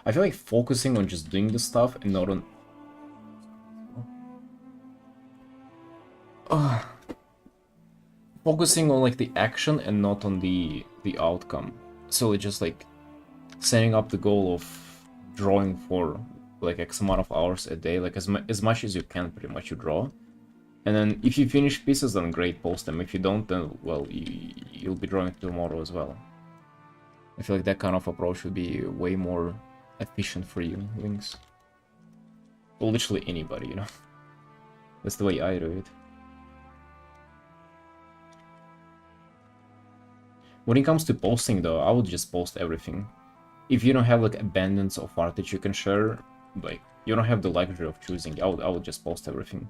I feel like focusing on just doing the stuff and not on... focusing on like the action and not on the outcome. So it's just like setting up the goal of drawing for like X amount of hours a day, like as much as you can, pretty much you draw. And then if you finish pieces, then great, post them. If you don't, then well, you'll be drawing tomorrow as well. I feel like that kind of approach would be way more efficient for you, Lynx. Well, literally anybody, you know. That's the way I do it. When it comes to posting though, I would just post everything. If you don't have like abundance of art that you can share, like you don't have the luxury of choosing, I would just post everything.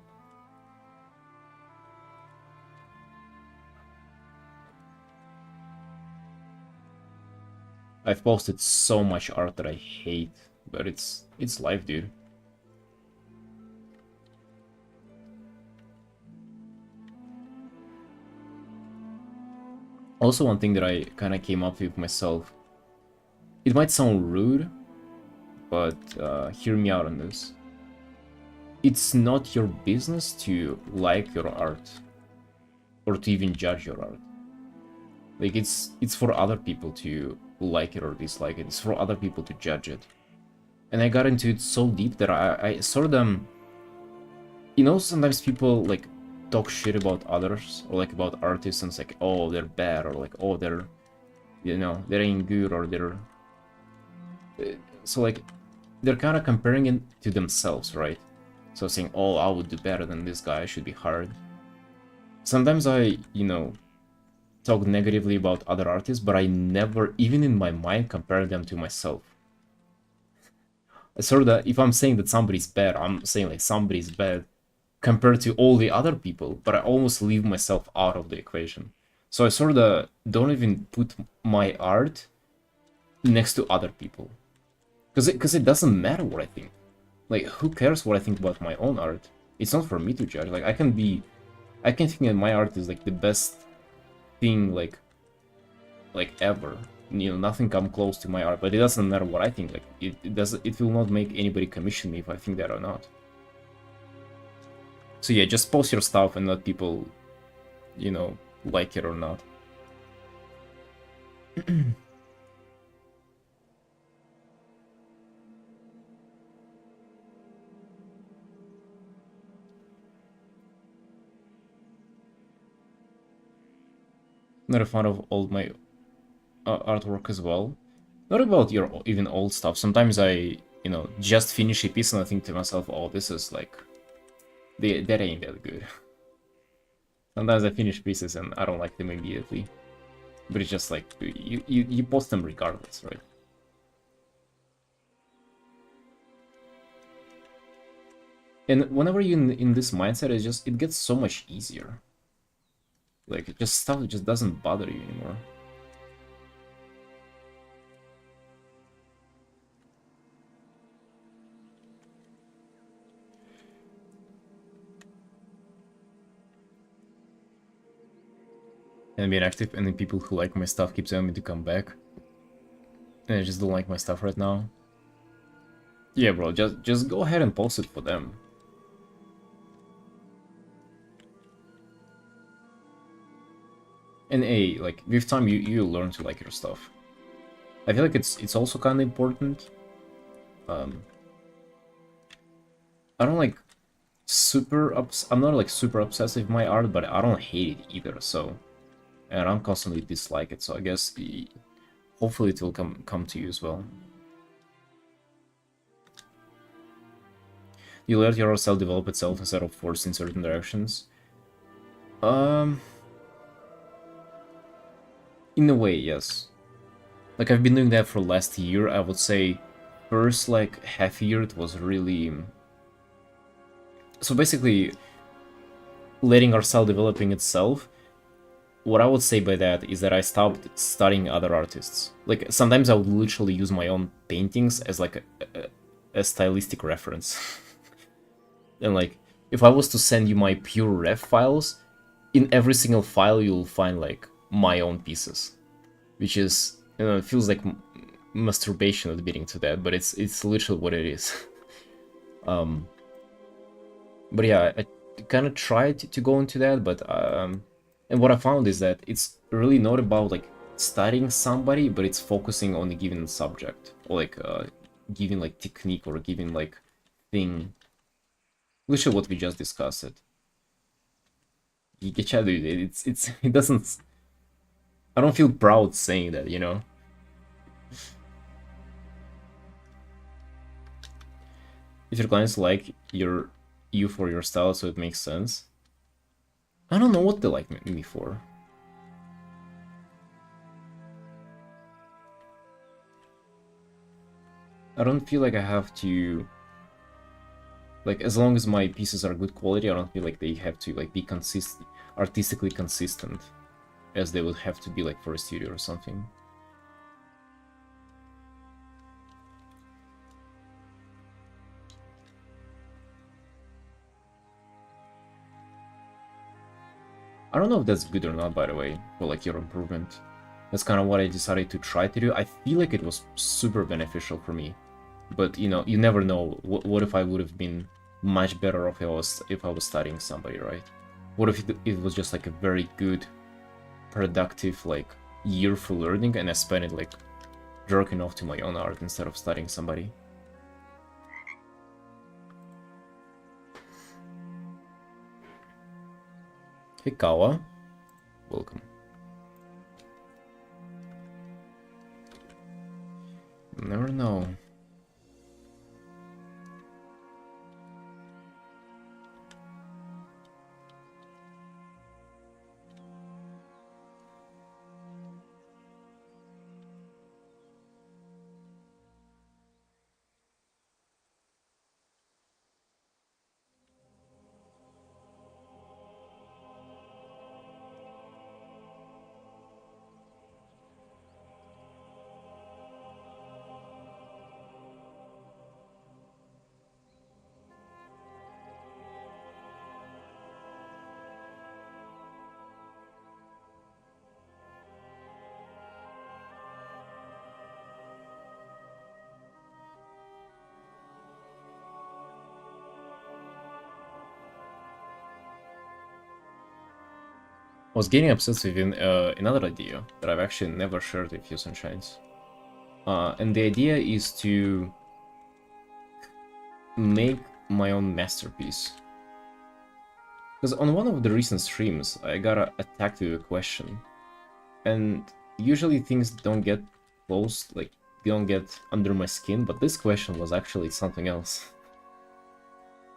I've posted so much art that I hate, but it's life, dude. Also, one thing that I kind of came up with myself, it might sound rude, but hear me out on this. It's not your business to like your art, or to even judge your art. Like, it's for other people to like it or dislike it. It's for other people to judge it. And I got into it so deep that I sort of... You know, sometimes people, like, talk shit about others, or, like, about artists, and it's like, oh, they're bad, or, like, oh, they're... You know, they ain't good, or they're... So, like, they're kind of comparing it to themselves, right? So saying, oh, I would do better than this guy, I should be hard. Sometimes I, talk negatively about other artists, but I never, even in my mind, compare them to myself. Sort of that if I'm saying that somebody's bad, I'm saying like somebody's bad compared to all the other people, but I almost leave myself out of the equation. So I sort of don't even put my art next to other people. Because it doesn't matter what I think. Like, who cares what I think about my own art? It's not for me to judge. Like, I can think that my art is like the best thing like ever. Nothing come close to my art, but it doesn't matter what I think. Like, it will not make anybody commission me if I think that or not. So yeah, just post your stuff and let people, like it or not. Not a fan of all my artwork as well. Not about your even old stuff. Sometimes I, just finish a piece and I think to myself, oh, this is like, that ain't that good. Sometimes I finish pieces and I don't like them immediately. But it's just like, you post them regardless, right? And whenever you're in this mindset, it gets so much easier. Like, just stuff just doesn't bother you anymore. And being active, and then people who like my stuff keep telling me to come back. And I just don't like my stuff right now. Yeah, bro, just go ahead and post it for them. And like, with time, you learn to like your stuff. I feel like it's also kind of important. I don't like I'm not like super obsessed with my art, but I don't hate it either. So, and I don't constantly dislike it. So I guess hopefully it will come to you as well. You let your art self-develop itself instead of forced in certain directions. In a way, yes. Like, I've been doing that for last year. I would say first like half year it was really, so basically letting our style developing itself. What I would say by that is that I stopped studying other artists. Like, sometimes I would literally use my own paintings as like a stylistic reference. And like, if I was to send you my pure ref files, in every single file you'll find like my own pieces, which is, it feels like masturbation admitting to that, but it's literally what it is. But yeah, I kind of tried to go into that, but and what I found is that it's really not about like studying somebody, but it's focusing on a given subject, or like giving like technique or giving like thing. Literally what we just discussed. You get dude, it doesn't. I don't feel proud saying that, If your clients like you for your style, so it makes sense. I don't know what they like me for. I don't feel like I have to, like, as long as my pieces are good quality, I don't feel like they have to like be artistically consistent, as they would have to be like for a studio or something. I don't know if that's good or not, by the way, for like your improvement. That's kind of what I decided to try to do. I feel like it was super beneficial for me, but you never know. What if I would have been much better off if I was studying somebody, right? What if it was just like a very good, productive like year for learning, and I spent it like jerking off to my own art instead of studying somebody? Hey Kawa, welcome. You never know. I was getting obsessed with another idea that I've actually never shared with you, Sunshines. And the idea is to make my own masterpiece. Because on one of the recent streams, I got attacked with a question. And usually things don't get close, like, they don't get under my skin, but this question was actually something else.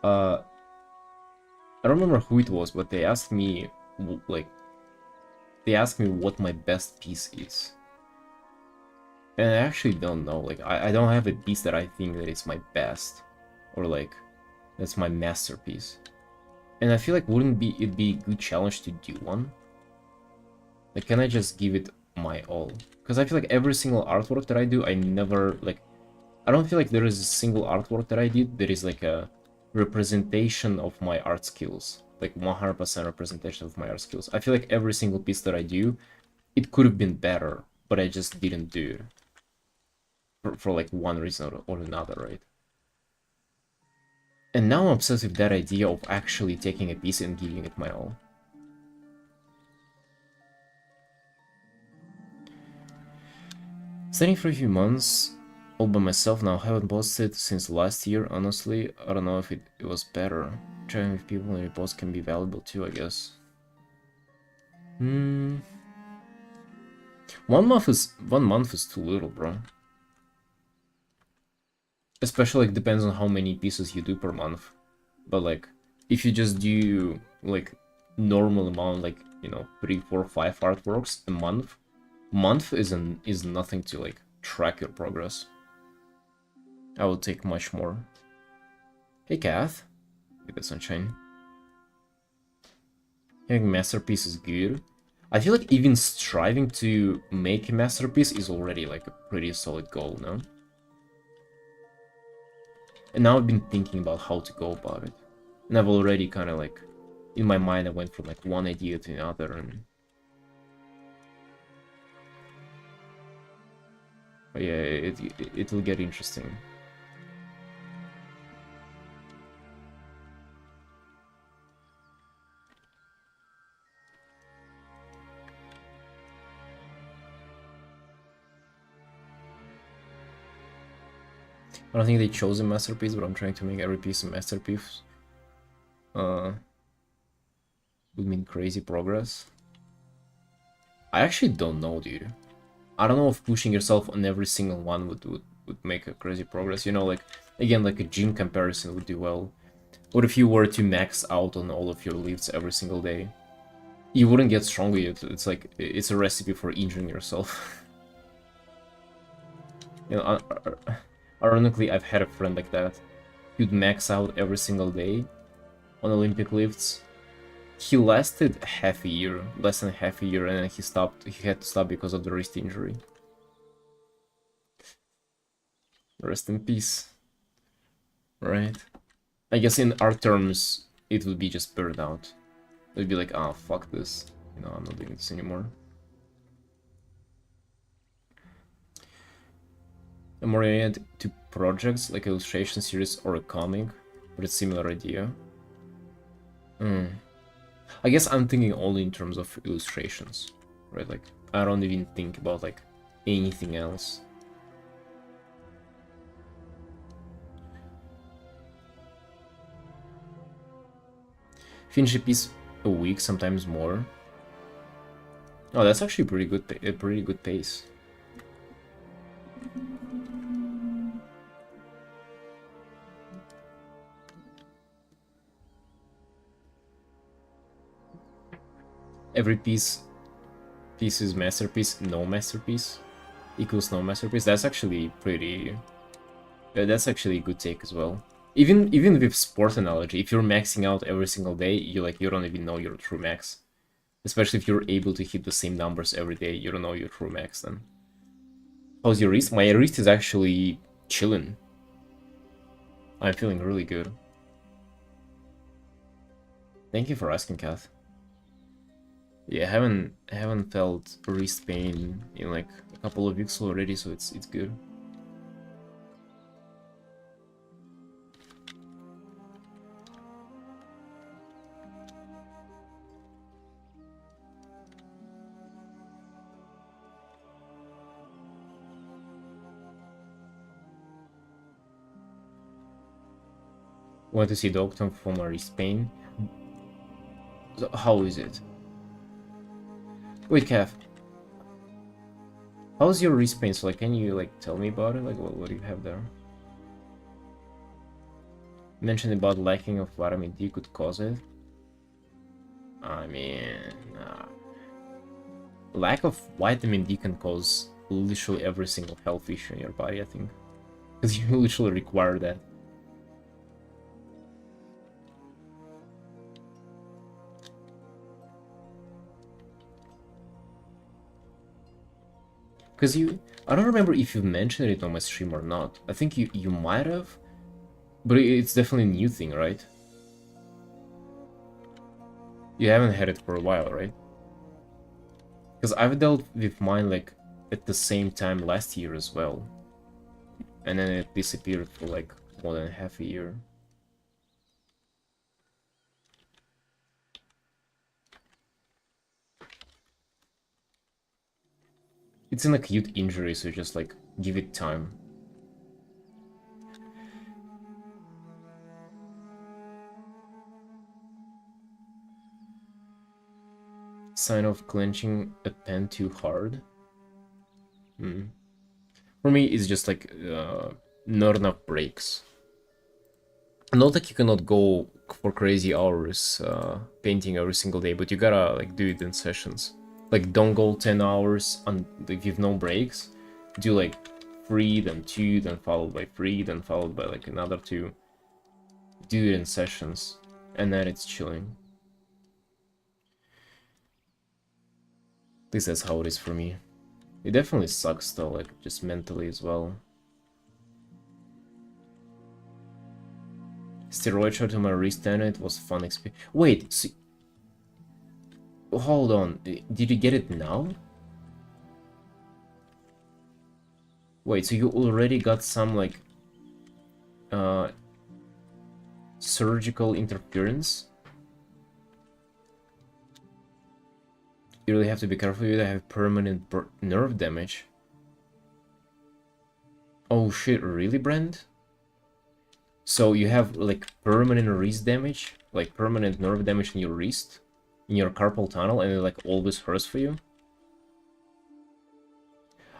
I don't remember who it was, but they asked me, like, what my best piece is. And I actually don't know, like, I don't have a piece that I think that is my best, or like, that's my masterpiece. And I feel like wouldn't it be a good challenge to do one? Like, can I just give it my all? Because I feel like every single artwork that I do, I never, like, I don't feel like there is a single artwork that I did that is like a representation of my art skills. Like 100% representation of my art skills. I feel like every single piece that I do, it could have been better, but I just didn't do it. For like one reason or another, right? And now I'm obsessed with that idea of actually taking a piece and giving it my all. Studying for a few months, all by myself now, haven't posted since last year, honestly. I don't know if it was better. Trying with people and reposts can be valuable too, I guess. 1 month is too little, bro. Especially like depends on how many pieces you do per month. But like if you just do like normal amount, like, you know, 3, 4, 5 artworks a month is nothing to like track your progress. I would take much more. Hey Kath, with the sunshine. Having masterpiece is good. I feel like even striving to make a masterpiece is already like a pretty solid goal, no? And now I've been thinking about how to go about it. And I've already kind of like, in my mind, I went from like one idea to another, and but yeah, it will get interesting. I don't think they chose a masterpiece, but I'm trying to make every piece a masterpiece. Would mean crazy progress. I actually don't know, dude. I don't know if pushing yourself on every single one would make a crazy progress. You know, like, again, like a gym comparison would do well. What if you were to max out on all of your lifts every single day? You wouldn't get stronger. It's like, it's a recipe for injuring yourself. You know, ironically, I've had a friend like that. He'd max out every single day on Olympic lifts. He lasted half a year, less than half a year, and then he stopped. He had to stop because of the wrist injury. Rest in peace. Right? I guess in our terms, it would be just burnout. It would be like, ah, oh, fuck this. You know, I'm not doing this anymore. I'm more oriented to projects like illustration series or a comic, but it's a similar idea. I guess I'm thinking only in terms of illustrations, right? Like, I don't even think about like anything else. Finish a piece a week, sometimes more. Oh, that's actually pretty good. A pretty good pace. Every piece is masterpiece. No masterpiece equals no masterpiece. That's actually pretty. That's actually a good take as well. Even with sport analogy, if you're maxing out every single day, you don't even know your true max. Especially if you're able to hit the same numbers every day, you don't know your true max then. How's your wrist? My wrist is actually chilling. I'm feeling really good. Thank you for asking, Kath. Yeah, I haven't felt wrist pain in like a couple of weeks already, so it's good. Want to see doctor for my wrist pain? So how is it? Wait, Kev. How's your wrist pain? So, like, can you, like, tell me about it? Like, what do you have there? Mentioned about lacking of vitamin D could cause it. I mean, lack of vitamin D can cause literally every single health issue in your body, I think. Because you literally require that. Because I don't remember if you mentioned it on my stream or not. I think you might have, but it's definitely a new thing, right? You haven't had it for a while, right? Because I've dealt with mine like at the same time last year as well. And then it disappeared for like more than half a year. It's an acute injury, so just like give it time. Sign of clenching a pen too hard. For me, it's just like not enough breaks. Not like you cannot go for crazy hours painting every single day, but you gotta like do it in sessions. Like don't go 10 hours and give no breaks. Do like 3, then 2, then followed by 3, then followed by like another 2. Do it in sessions, and then it's chilling. At least that's how it is for me. It definitely sucks though, like just mentally as well. Steroid shot to my wrist and it was fun experience. Wait, so... hold on, did you get it now? Wait, so you already got some like surgical interference? You really have to be careful. You have permanent nerve damage. Oh shit, really, Brent? So you have like permanent wrist damage, like permanent nerve damage in your wrist, in your carpal tunnel, and it like always hurts for you?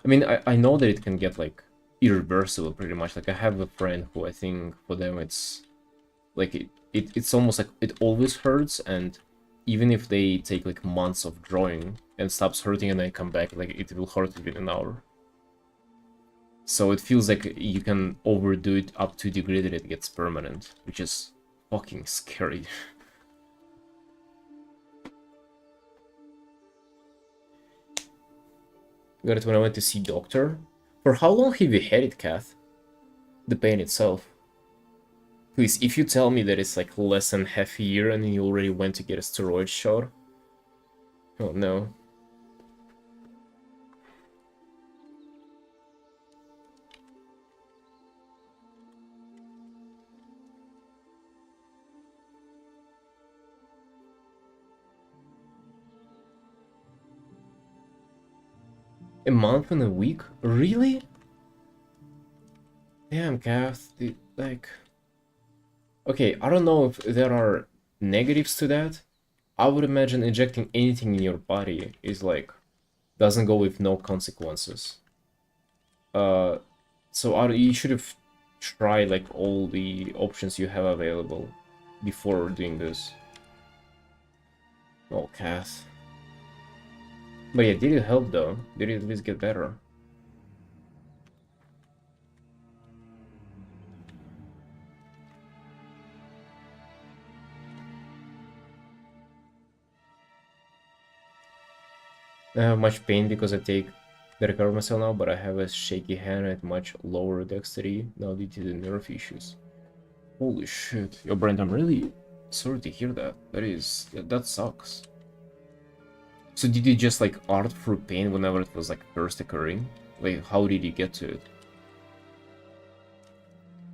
I mean, I know that it can get like irreversible pretty much. Like I have a friend who I think for them it's like it's almost like it always hurts, and even if they take like months of drawing and stops hurting and then come back, like it will hurt within an hour. So it feels like you can overdo it up to a degree that it gets permanent, which is fucking scary. Got it when I went to see doctor. For how long have you had it, Kath? The pain itself. Please, if you tell me that it's like less than half a year and you already went to get a steroid shot. Oh no. A month and a week? Really? Damn, Kath. Like... okay, I don't know if there are negatives to that. I would imagine injecting anything in your body is like... doesn't go with no consequences. So you should have tried like all the options you have available before doing this. Oh, Kath. But yeah, did it help though? Did it at least get better? I have much pain because I take the recover myself now, but I have a shaky hand and much lower dexterity now due to the nerve issues. Holy shit. Yo, Brent, I'm really sorry to hear that. That sucks. So did you just like art through pain whenever it was like first occurring? Like how did you get to it?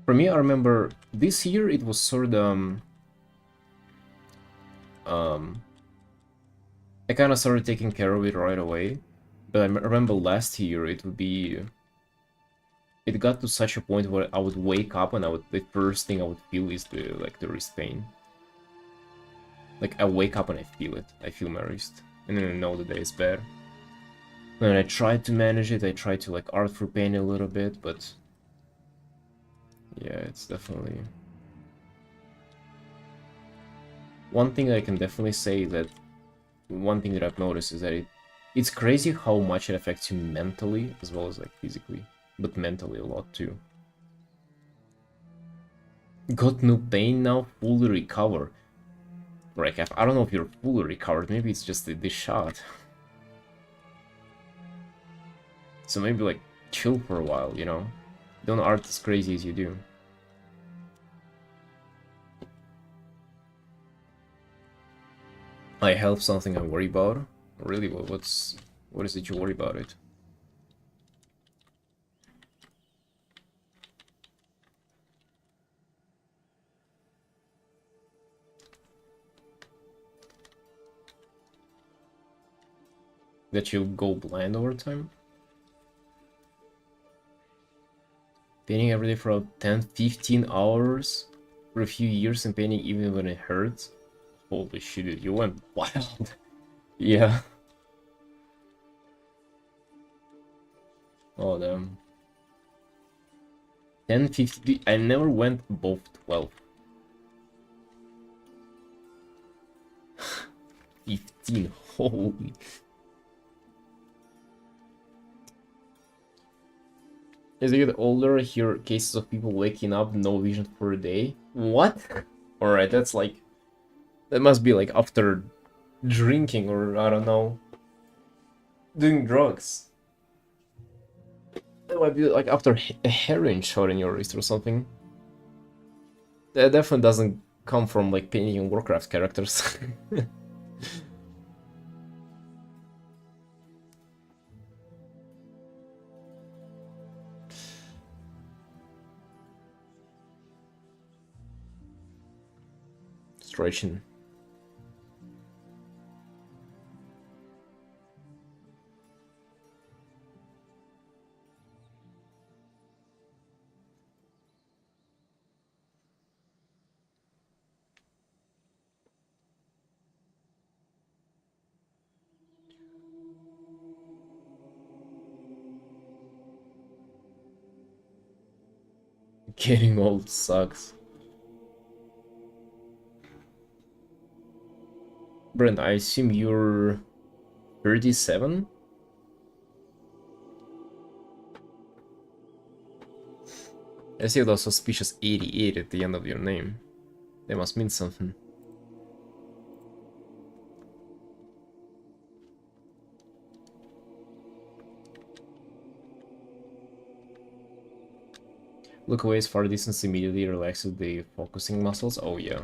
For me, I remember this year it was sort of I kind of started taking care of it right away, but I remember last year it it got to such a point where I would wake up and the first thing I would feel is the wrist pain. Like I wake up and I feel it. I feel my wrist, and then I know the day is bad. And I tried to manage it. I tried to like art through pain a little bit, but yeah, it's definitely one thing I can definitely say that one thing that I've noticed is that it's crazy how much it affects you mentally as well as like physically, but mentally a lot too. Got no pain now, fully recover. Like I don't know if you're fully recovered. Maybe it's just the shot. So maybe like chill for a while, you know? Don't art as crazy as you do. I have something I worry about. Really, what is it you worry about it? That you'll go blind over time? Painting every day for about 10-15 hours for a few years and painting even when it hurts? Holy shit, dude, you went wild. Yeah. Oh, damn. 10, 15... I never went above 12. 15, holy... As you get older, I hear cases of people waking up, no vision for a day. What? Alright, that's like... That must be like after drinking or, I don't know, doing drugs. That might be like after a heroin shot in your wrist or something. That definitely doesn't come from like painting Warcraft characters. Stretching. Getting old sucks. Brent, I assume you're 37? I see those suspicious 88 at the end of your name. They must mean something. Look away as far distance immediately relaxes the focusing muscles. Oh yeah.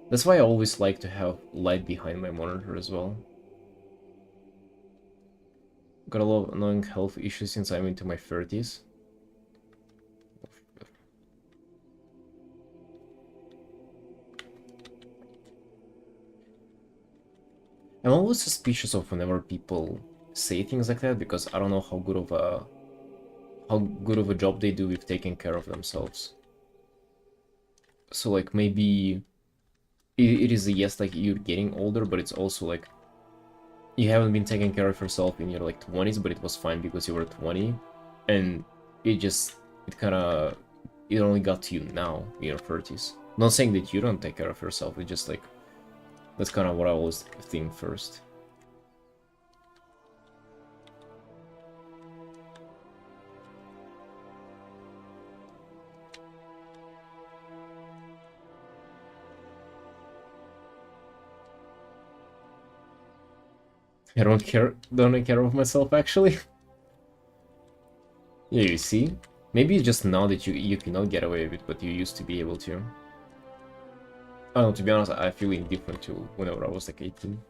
That's why I always like to have light behind my monitor as well. Got a lot of annoying health issues since I'm into my 30s. I'm always suspicious of whenever people say things like that because I don't know how good of a job they do with taking care of themselves. So like maybe it is a yes, like you're getting older, but it's also like you haven't been taking care of yourself in your like 20s, but it was fine because you were 20, and it only got to you now in your 30s. Not saying that you don't take care of yourself, it's just like that's kind of what I always think first. I don't take care of myself actually. Yeah, you see? Maybe it's just now that you cannot get away with it, but you used to be able to. I don't know, to be honest, I feel indifferent to whenever I was like 18.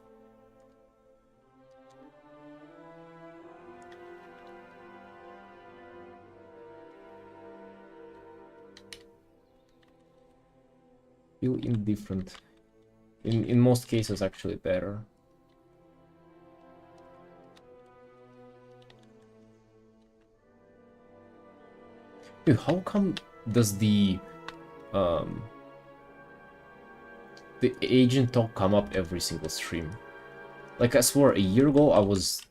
Feel indifferent. In most cases, actually better. Dude, how come does um the agent talk come up every single stream? Like, I swear, a year ago I was,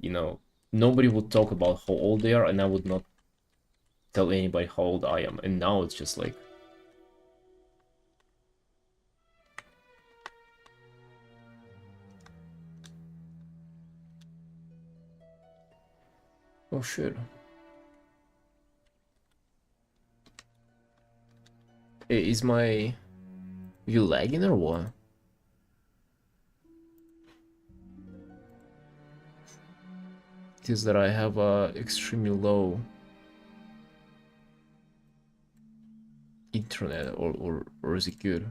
you know, nobody would talk about how old they are, and I would not tell anybody how old I am. And now it's just like, oh shit. Is my... You lagging or what? It is that I have a extremely low internet, or is it good?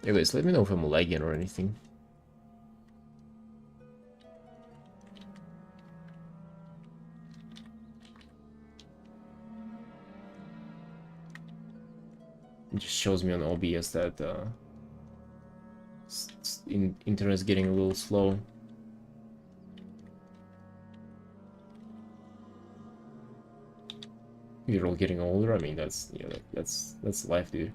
Anyways, let me know if I'm lagging or anything. It just shows me on OBS that internet's getting a little slow. You're all getting older. I mean, that's, yeah, that's life, dude.